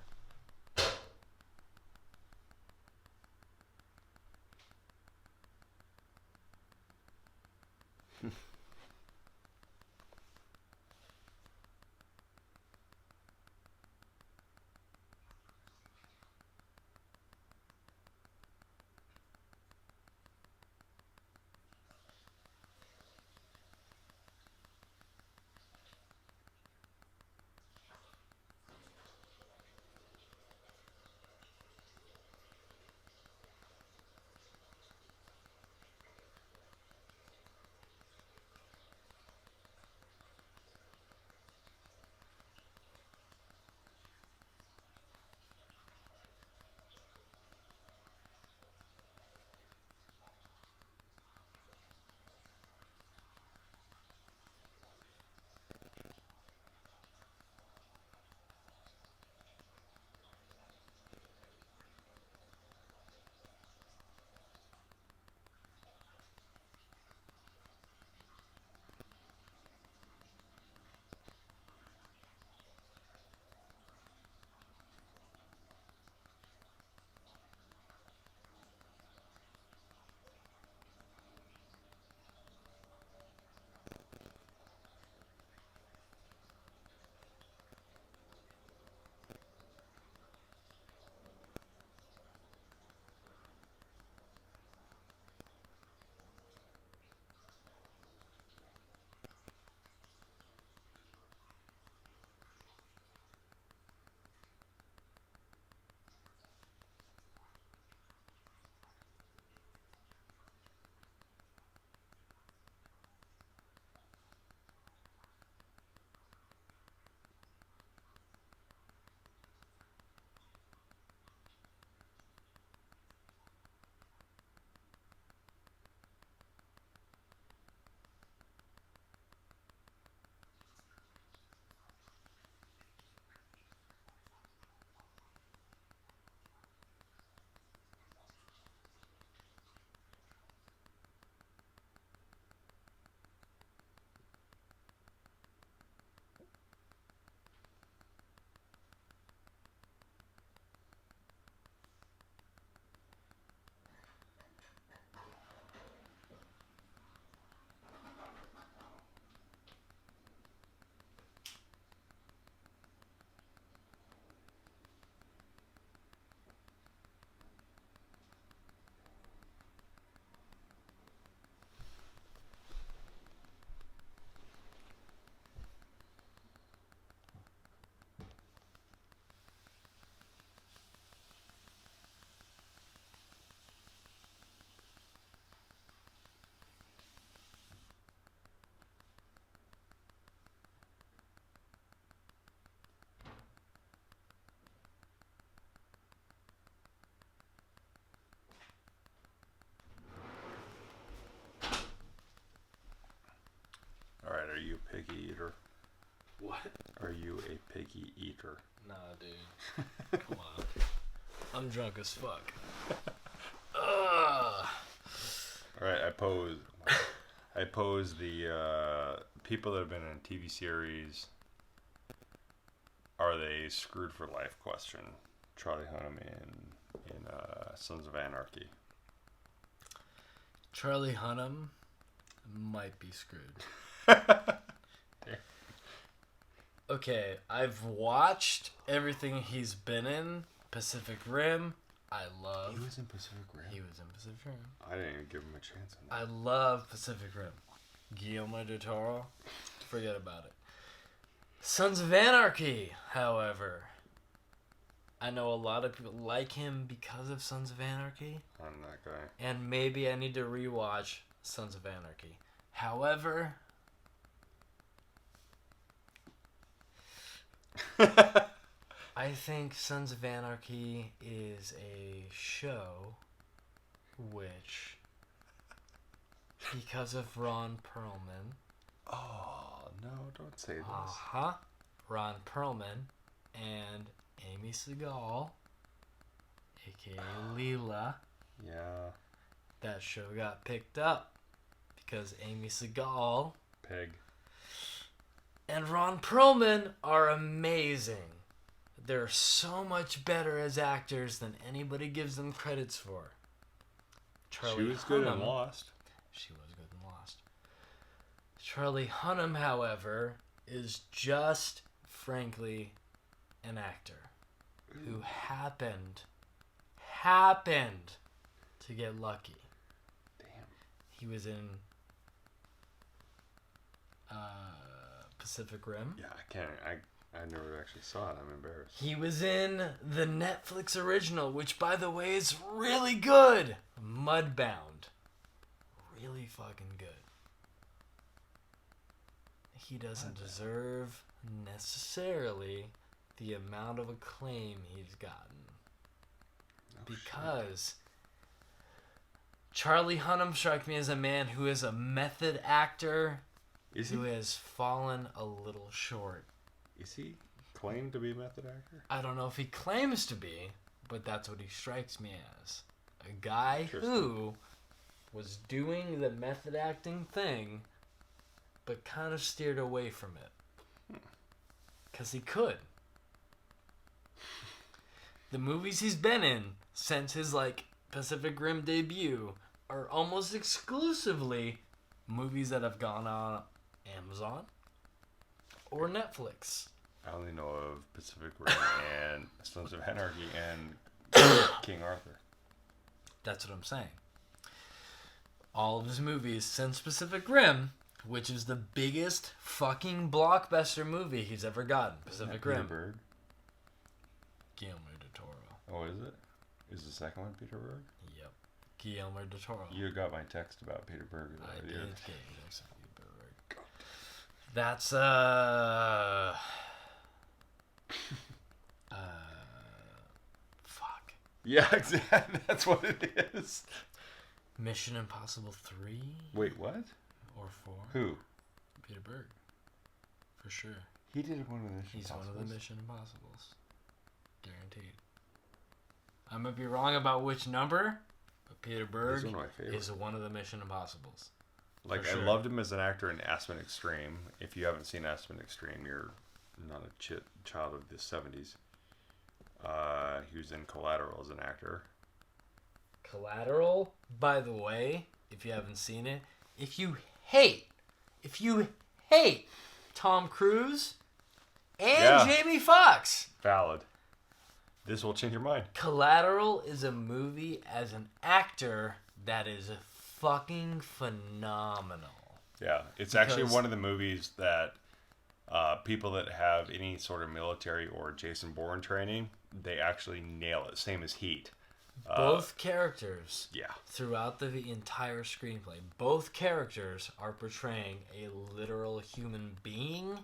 speaker. Nah, dude. Come on. I'm drunk as fuck. Ugh. All right, I pose the people that have been in TV series. Are they screwed for life? Question. Charlie Hunnam in Sons of Anarchy. Charlie Hunnam might be screwed. Okay, I've watched everything he's been in. Pacific Rim, I love. He was in Pacific Rim. He was in Pacific Rim. I didn't even give him a chance on that. I love Pacific Rim. Guillermo del Toro, forget about it. Sons of Anarchy, however, I know a lot of people like him because of Sons of Anarchy. I'm that guy. And maybe I need to rewatch Sons of Anarchy. However, I think Sons of Anarchy is a show which, because of Ron Perlman, Oh no! Don't say this. Ron Perlman and Amy Seagal, aka Leela, Yeah. that show got picked up because Amy Seagal Peg. and Ron Perlman are amazing. They're so much better as actors than anybody gives them credits for. She was good and Lost. She was good and Lost. Charlie Hunnam, however, is just, frankly, an actor who happened to get lucky. Damn. He was in Pacific Rim. Yeah, I can't. I never actually saw it. I'm embarrassed. He was in the Netflix original, which, by the way, is really good. Mudbound. Really fucking good. He doesn't deserve necessarily the amount of acclaim he's gotten. Because Charlie Hunnam struck me as a man who is a method actor who has fallen a little short. Is he claimed to be a method actor? I don't know if he claims to be, but that's what he strikes me as. A guy who was doing the method acting thing, but kind of steered away from it. Because he could. The movies he's been in since his, Pacific Rim debut are almost exclusively movies that have gone on Amazon or Netflix. I only know of Pacific Rim and Sons of Anarchy and King Arthur. That's what I'm saying. All of his movies since Pacific Rim, which is the biggest fucking blockbuster movie he's ever gotten. Pacific Rim. Peter Berg? Guillermo del Toro. Oh, is it? Is the second one Peter Berg? Yep. Guillermo del Toro. You got my text about Peter Berg. I did get you next to Peter Berg. God. That's fuck. Yeah, exactly. That's what it is. Mission Impossible 3 Wait, what? or 4? Who? Peter Berg. For sure. He did one of the Mission He's one of Impossibles. the Mission Impossibles. Guaranteed. I might be wrong about which number, but Peter Berg He's one of my favorites. is one of the Mission Impossibles. Like, For I sure. loved him as an actor in Aspen Extreme. If you haven't seen Aspen Extreme, you're not a child of the 70s. He was in Collateral as an actor. Collateral, by the way, if you haven't seen it, if you hate Tom Cruise and Jamie Foxx, Valid. This will change your mind. Collateral is a movie as an actor that is fucking phenomenal. Yeah, it's actually Because- one of the movies that people that have any sort of military or Jason Bourne training, they actually nail it. Same as Heat. Both characters Yeah. throughout the entire screenplay, both characters are portraying a literal human being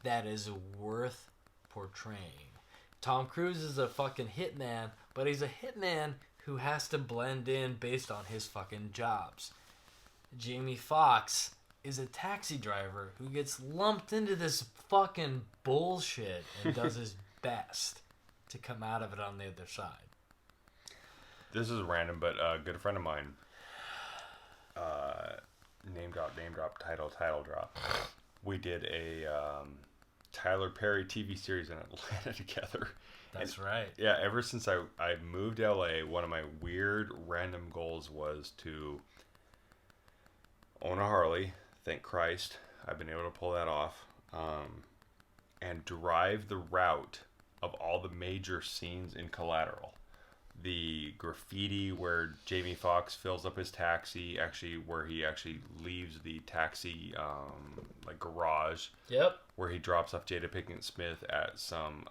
that is worth portraying. Tom Cruise is a fucking hitman, but he's a hitman who has to blend in based on his fucking jobs. Jamie Foxx is a taxi driver who gets lumped into this fucking bullshit and does his best to come out of it on the other side. This is random, but a good friend of mine, name drop, title drop. We did a Tyler Perry TV series in Atlanta together. That's right. Yeah, ever since I moved to LA, one of my weird random goals was to own a Harley. Thank Christ, I've been able to pull that off. And drive the route of all the major scenes in Collateral. The graffiti where Jamie Foxx fills up his taxi, where he actually leaves the taxi like garage. Yep. Where he drops off Jada Pinkett Smith at some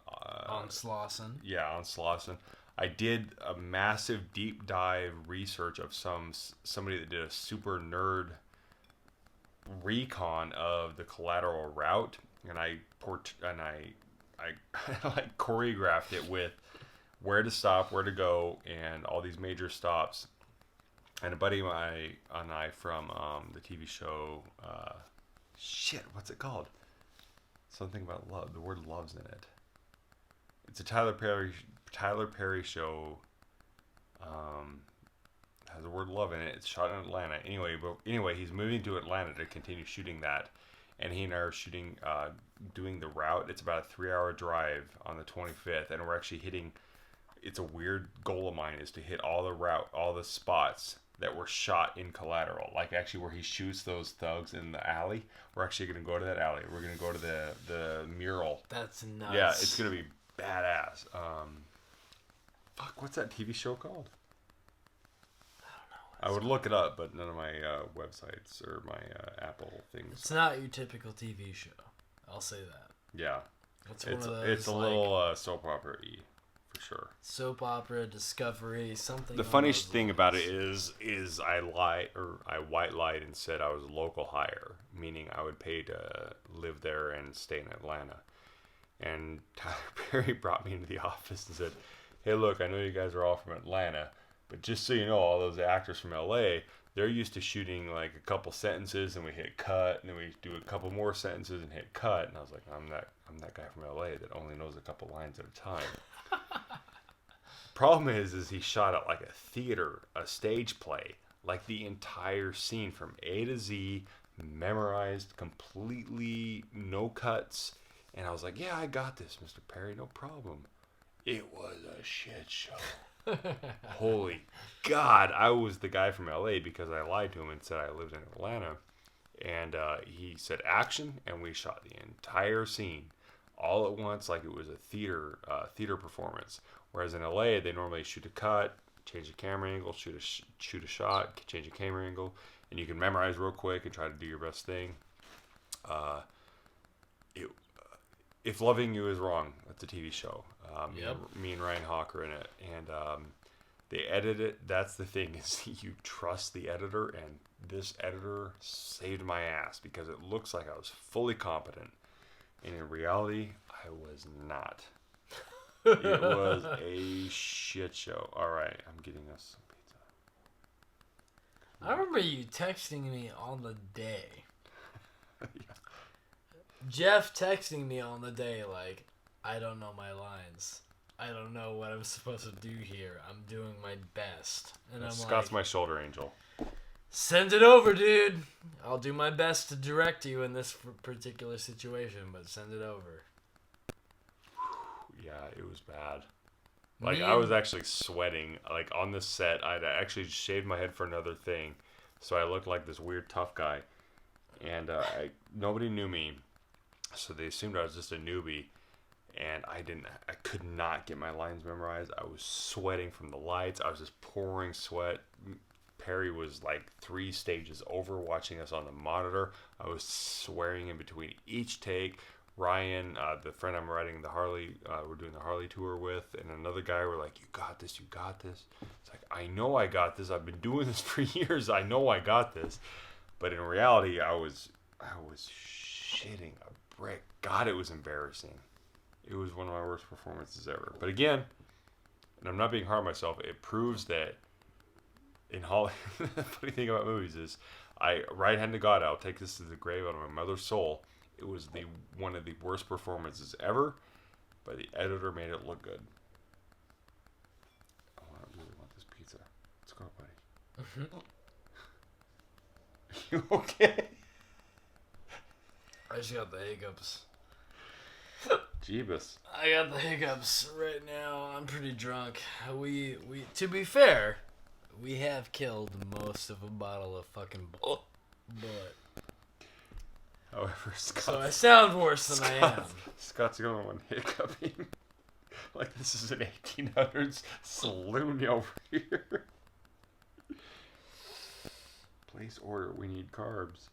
on Slauson. Yeah, on Slauson. I did a massive deep dive research of somebody that did a super nerd recon of the Collateral route, and I like choreographed it with where to stop, where to go, and all these major stops. And a buddy of mine and I from the TV show, what's it called? Something about love. The word love's in it. It's a Tyler Perry show. Has the word love in it. It's shot in Atlanta. Anyway, he's moving to Atlanta to continue shooting that. And he and I are shooting, doing the route. It's about a 3-hour drive on the 25th, and we're actually hitting. It's a weird goal of mine is to hit all the spots that were shot in Collateral, like actually where he shoots those thugs in the alley. We're actually going to go to that alley. We're going to go to the mural. That's nuts. Yeah, it's going to be badass. What's that TV show called? I would look it up, but none of my websites or my Apple things. It's not your typical TV show. I'll say that. Yeah. It's one of those, it's a little soap opera-y, for sure. Soap opera, Discovery, something. The funniest thing about it is I white lied and said I was a local hire, meaning I would pay to live there and stay in Atlanta. And Tyler Perry brought me into the office and said, "Hey, look, I know you guys are all from Atlanta, but just so you know, all those actors from LA, they're used to shooting like a couple sentences and we hit cut, and then we do a couple more sentences and hit cut." And I was like, I'm that guy from LA that only knows a couple lines at a time. Problem is he shot it like a theater, a stage play, like the entire scene from A to Z, memorized completely, no cuts. And I was like, "Yeah, I got this, Mr. Perry, no problem." It was a shit show. Holy God, I was the guy from LA because I lied to him and said I lived in Atlanta. And he said action, and we shot the entire scene all at once like it was a theater performance. Whereas in LA, they normally shoot a cut, change the camera angle, shoot a shot, change the camera angle, and you can memorize real quick and try to do your best thing. If Loving You Is Wrong, that's a TV show. Yep. Me and Ryan Hawk are in it, and they edit it. That's the thing, is you trust the editor, and this editor saved my ass because it looks like I was fully competent, and in reality, I was not. It was a shit show. All right, I'm getting us some pizza. I remember you texting me on the day. Yeah. Jeff texting me on the day like, "I don't know my lines. I don't know what I'm supposed to do here. I'm doing my best." And I'm Scott's like, my shoulder angel. "Send it over, dude. I'll do my best to direct you in this particular situation, but send it over." Yeah, it was bad. Like, I was actually sweating. Like, on the set, I'd actually shaved my head for another thing, so I looked like this weird tough guy. And nobody knew me, so they assumed I was just a newbie. And I could not get my lines memorized. I was sweating from the lights. I was just pouring sweat. Perry was like 3 stages over watching us on the monitor. I was swearing in between each take. Ryan, the friend I'm riding the Harley, we're doing the Harley tour with, and another guy were like, "You got this, you got this." It's like, I know I got this. I've been doing this for years. I know I got this. But in reality, I was shitting a brick. God, it was embarrassing. It was one of my worst performances ever. But again, and I'm not being hard on myself, it proves that in Hollywood, the funny thing about movies is, right hand to God, I'll take this to the grave out of my mother's soul. It was one of the worst performances ever, but the editor made it look good. Oh, I really want this pizza. Let's go, buddy. You okay? I just got the hiccups. Jeebus. I got the hiccups right now. I'm pretty drunk. We to be fair, we have killed most of a bottle of fucking bullet. However, Scott, So I sound worse than I am. Scott's the only one hiccuping. Like this is an 1800s saloon over here. Place order. We need carbs.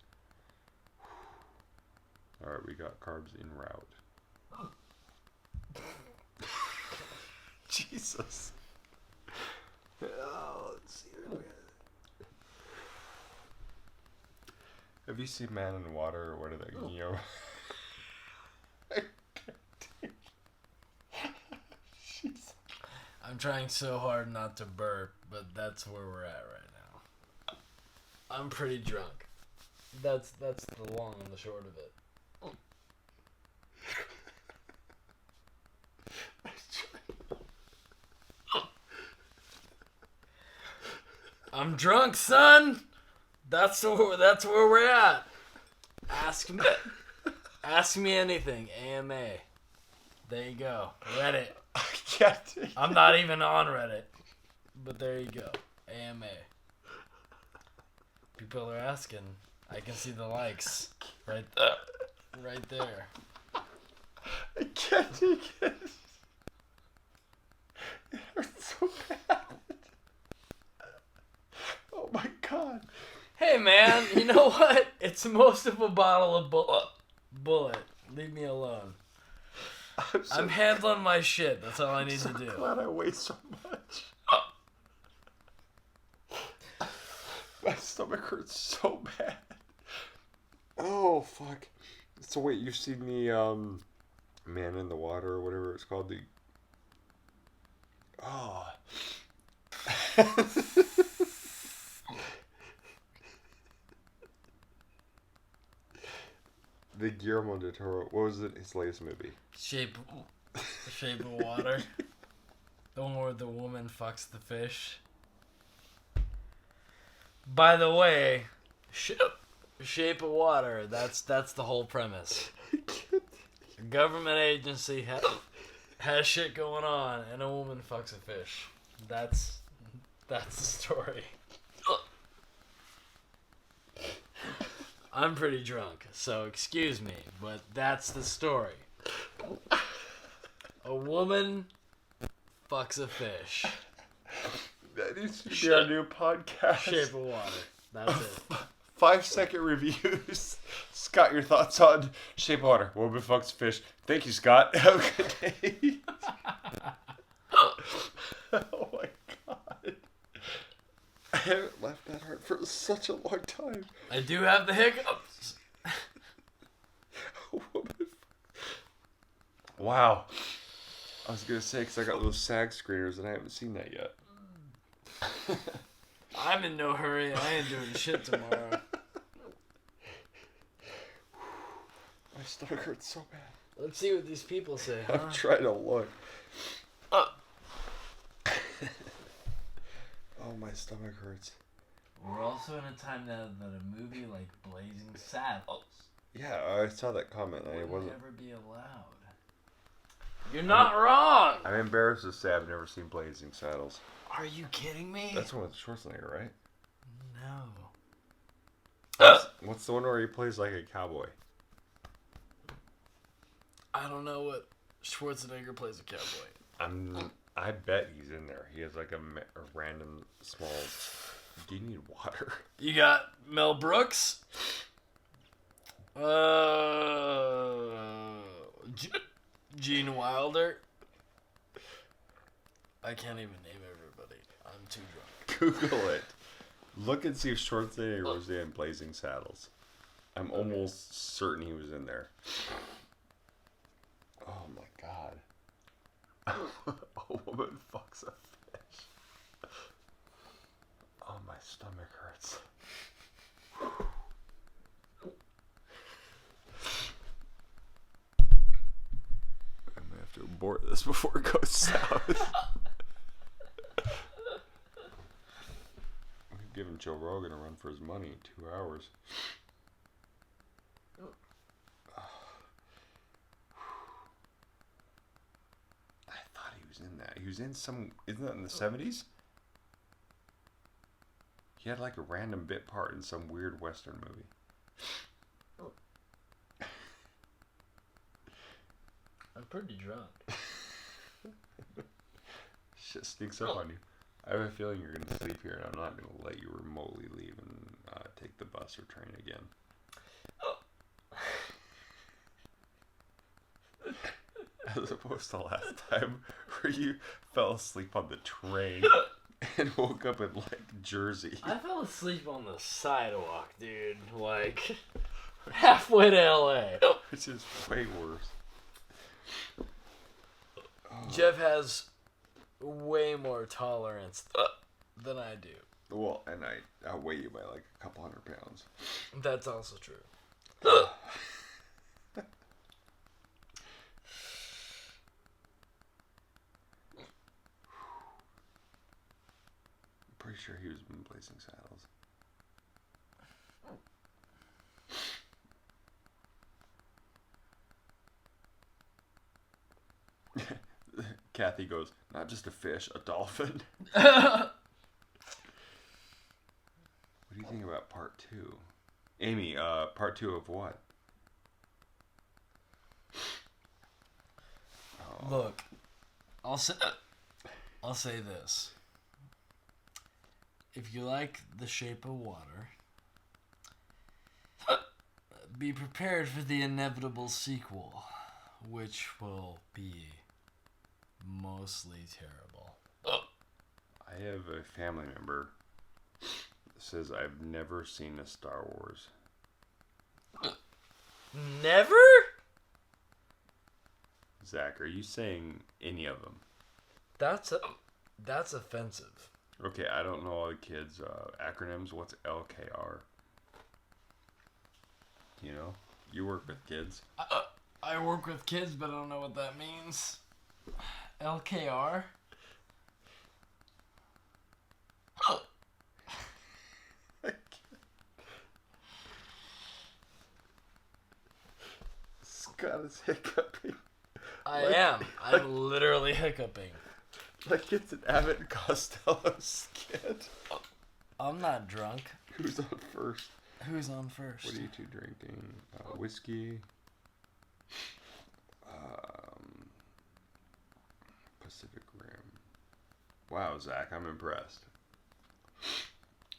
All right, we got carbs en route. Jesus. Oh, let's see. Have you seen Man in the Water or what are they? You know. I'm trying so hard not to burp, but that's where we're at right now. I'm pretty drunk. That's the long and the short of it. I'm drunk, son. That's where we're at. Ask me anything. AMA. There you go. Reddit. I can't take I'm not even on Reddit, but there you go. AMA. People are asking. I can see the likes right there. I can't take it. It hurts so bad. Oh my god. Hey man, you know what? It's most of a bottle of bullet. Leave me alone. I'm handling my shit. That's all I need to do. I'm glad I weigh so much. My stomach hurts so bad. Oh fuck. So wait, you've seen the Man in the Water or whatever it's called? Oh. The Guillermo del Toro. What was it? His latest movie. Shape of Water. The one where the woman fucks the fish. By the way, Shape of Water. That's the whole premise. A government agency has shit going on, and a woman fucks a fish. That's the story. I'm pretty drunk, so excuse me, but that's the story. A woman fucks a fish. That needs to be our new podcast. Shape of Water. That's it. 5-second reviews. Scott, your thoughts on Shape of Water? Woman fucks fish. Thank you, Scott. Have a good day. Oh my god. I haven't laughed that hard for such a long time. I do have the hiccups. Wow. I was going to say, because I got those SAG screeners and I haven't seen that yet. I'm in no hurry. I ain't doing shit tomorrow. My stomach hurts so bad. Let's see what these people say, huh? I'm trying to look. Oh, my stomach hurts. We're also in a time now that a movie like Blazing Saddles Yeah, I saw that comment and it would wasn't. never be allowed. You're not wrong! I'm embarrassed to say I've never seen Blazing Saddles. Are you kidding me? That's the one with Schwarzenegger, right? No. What's the one where he plays like a cowboy? I don't know what Schwarzenegger plays a cowboy. I bet he's in there. He has like a random small. Do you need water? You got Mel Brooks. Gene Wilder. I can't even name everybody. I'm too drunk. Google it. Look and see if Schwarzenegger was in Blazing Saddles. I'm almost certain he was in there. Oh my god. A woman fucks a fish. Oh, my stomach hurts. I'm gonna have to abort this before it goes south. We're giving Joe Rogan a run for his money in 2 hours. I thought he was in that. He was in some. Isn't that in the 70s? He had like a random bit part in some weird Western movie. I'm pretty drunk. Shit sneaks up on you. I have a feeling you're going to sleep here, and I'm not going to let you remotely leave and take the bus or train again. As opposed to last time, where you fell asleep on the train and woke up in, like, Jersey. I fell asleep on the sidewalk, dude. Like, halfway to LA. Which is way worse. Jeff has way more tolerance than I do. Well, and I outweigh you by like a couple 100 pounds. That's also true. I'm pretty sure he was in Blazing Saddles. Kathy goes, not just a fish, a dolphin. What do you think about part 2? Amy, part 2 of what? Oh. Look, I'll say this. If you like The Shape of Water, be prepared for the inevitable sequel, which will be mostly terrible. I have a family member that says I've never seen a Star Wars. Never? Zach, are you saying any of them? That's offensive. Okay, I don't know all the kids' acronyms. What's LKR? You know? You work with kids. I work with kids, but I don't know what that means. LKR? Scott is hiccuping. I'm literally hiccuping. Like it's an Abbott and Costello skit. I'm not drunk. Who's on first? Who's on first? What are you two drinking? Whiskey. Pacific Rim. Wow, Zach, I'm impressed.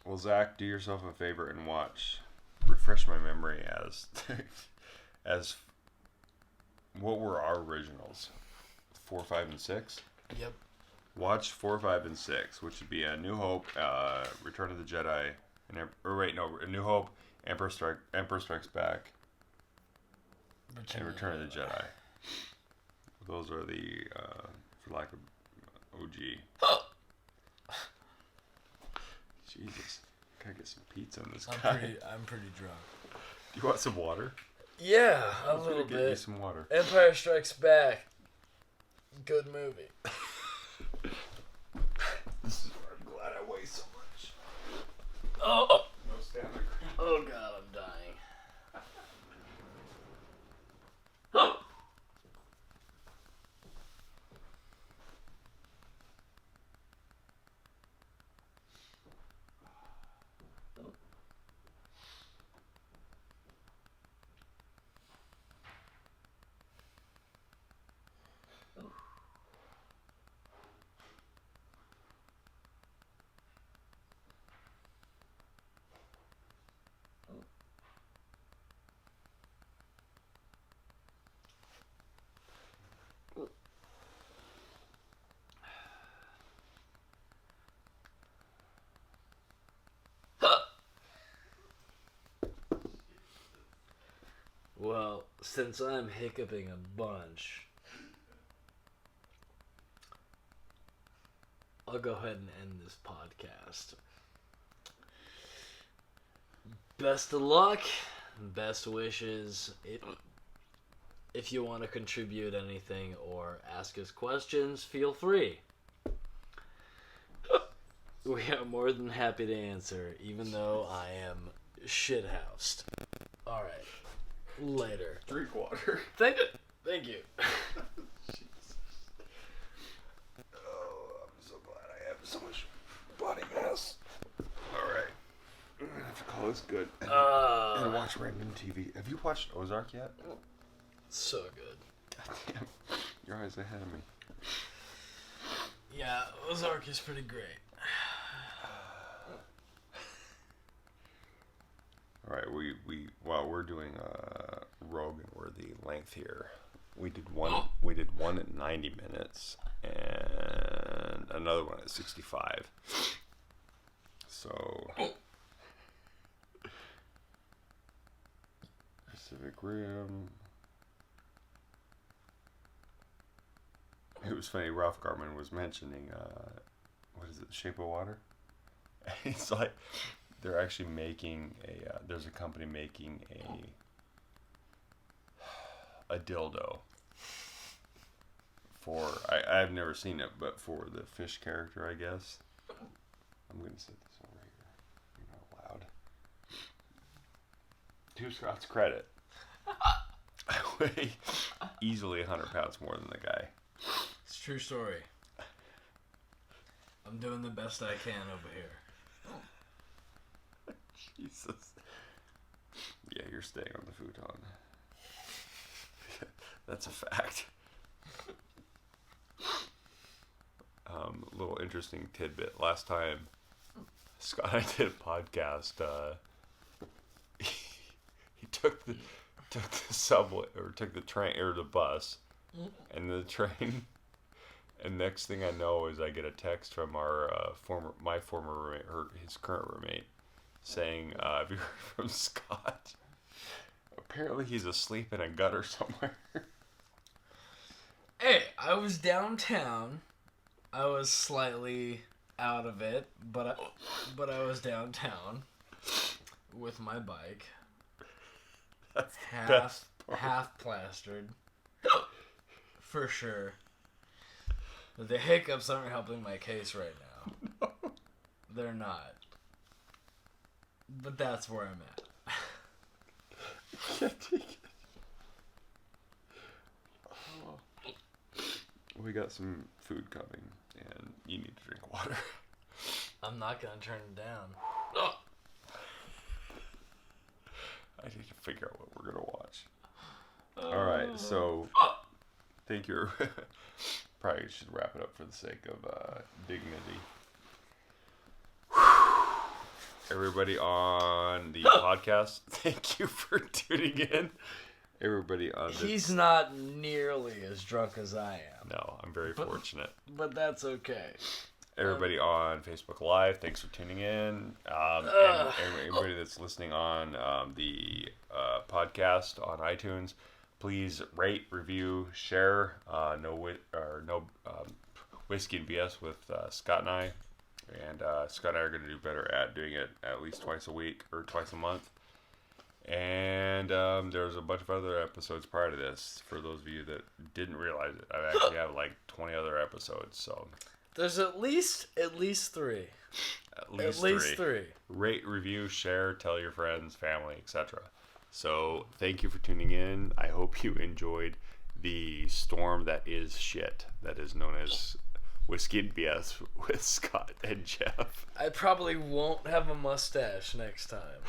Well, Zach, do yourself a favor and refresh my memory as what were our originals? 4, 5, and 6? Yep. Watch 4, 5, and 6, which would be A New Hope, Return of the Jedi, A New Hope, Emperor Strikes Back, and Return of the Jedi. Those are the, for lack of OG. Jesus, gotta get some pizza in this guy. I'm pretty drunk. Do you want some water? Yeah, a Let's little get you bit. some water. Empire Strikes Back. Good movie. This is why I'm glad I weigh so much. Oh, No stamina. oh God, I'm dying. Well, since I'm hiccuping a bunch, I'll go ahead and end this podcast. Best of luck, best wishes. if you want to contribute anything or ask us questions, feel free. We are more than happy to answer, even though I am shithoused. Alright. Later. Drink water. Thank you. Oh, I'm so glad I have so much body mass. Alright. I'm gonna have to call this good. And watch random TV. Have you watched Ozark yet? So good. Goddamn. You're always ahead of me. Yeah, Ozark is pretty great. Alright, while we're doing Rogue and we're the length here. We did one at 90 minutes and another one at 65. So Pacific Rim. It was funny, Ralph Garman was mentioning what is it, Shape of Water? It's like they're actually making there's a company making a dildo for I've never seen it, but for the fish character, I guess. I'm gonna set this over here. You're not allowed. To Scott's credit, I weigh easily 100 pounds more than the guy. It's a true story. I'm doing the best I can over here. Jesus. Yeah, you're staying on the futon. That's a fact. Little interesting tidbit. Last time Scott and I did a podcast, he took the subway, or took the train, or the bus, and the train. And next thing I know is I get a text from my former roommate, his current roommate, saying, "Have you heard from Scott? Apparently he's asleep in a gutter somewhere." Hey, I was downtown. I was slightly out of it, but I was downtown with my bike, That's half plastered, for sure. But the hiccups aren't helping my case right now. No. They're not. But that's where I'm at. I can't take it. Oh. We got some food coming, and you need to drink water. I'm not gonna turn it down. I need to figure out what we're gonna watch. Alright, so thank you. Probably should wrap it up for the sake of dignity. Everybody on the podcast, thank you for tuning in. Everybody on the... He's not nearly as drunk as I am. No, I'm very fortunate. But that's okay. Everybody on Facebook Live, thanks for tuning in. And everybody that's listening on the podcast on iTunes, please rate, review, share. No Whiskey and BS with Scott and I. And Scott and I are going to do better at doing it at least twice a week or twice a month. And there's a bunch of other episodes prior to this. For those of you that didn't realize it, I actually have like 20 other episodes. So there's at least 3. At least three. Rate, review, share, tell your friends, family, etc. So thank you for tuning in. I hope you enjoyed the storm that is shit, that is known as Whiskey and BS with Scott and Jeff. I probably won't have a mustache next time.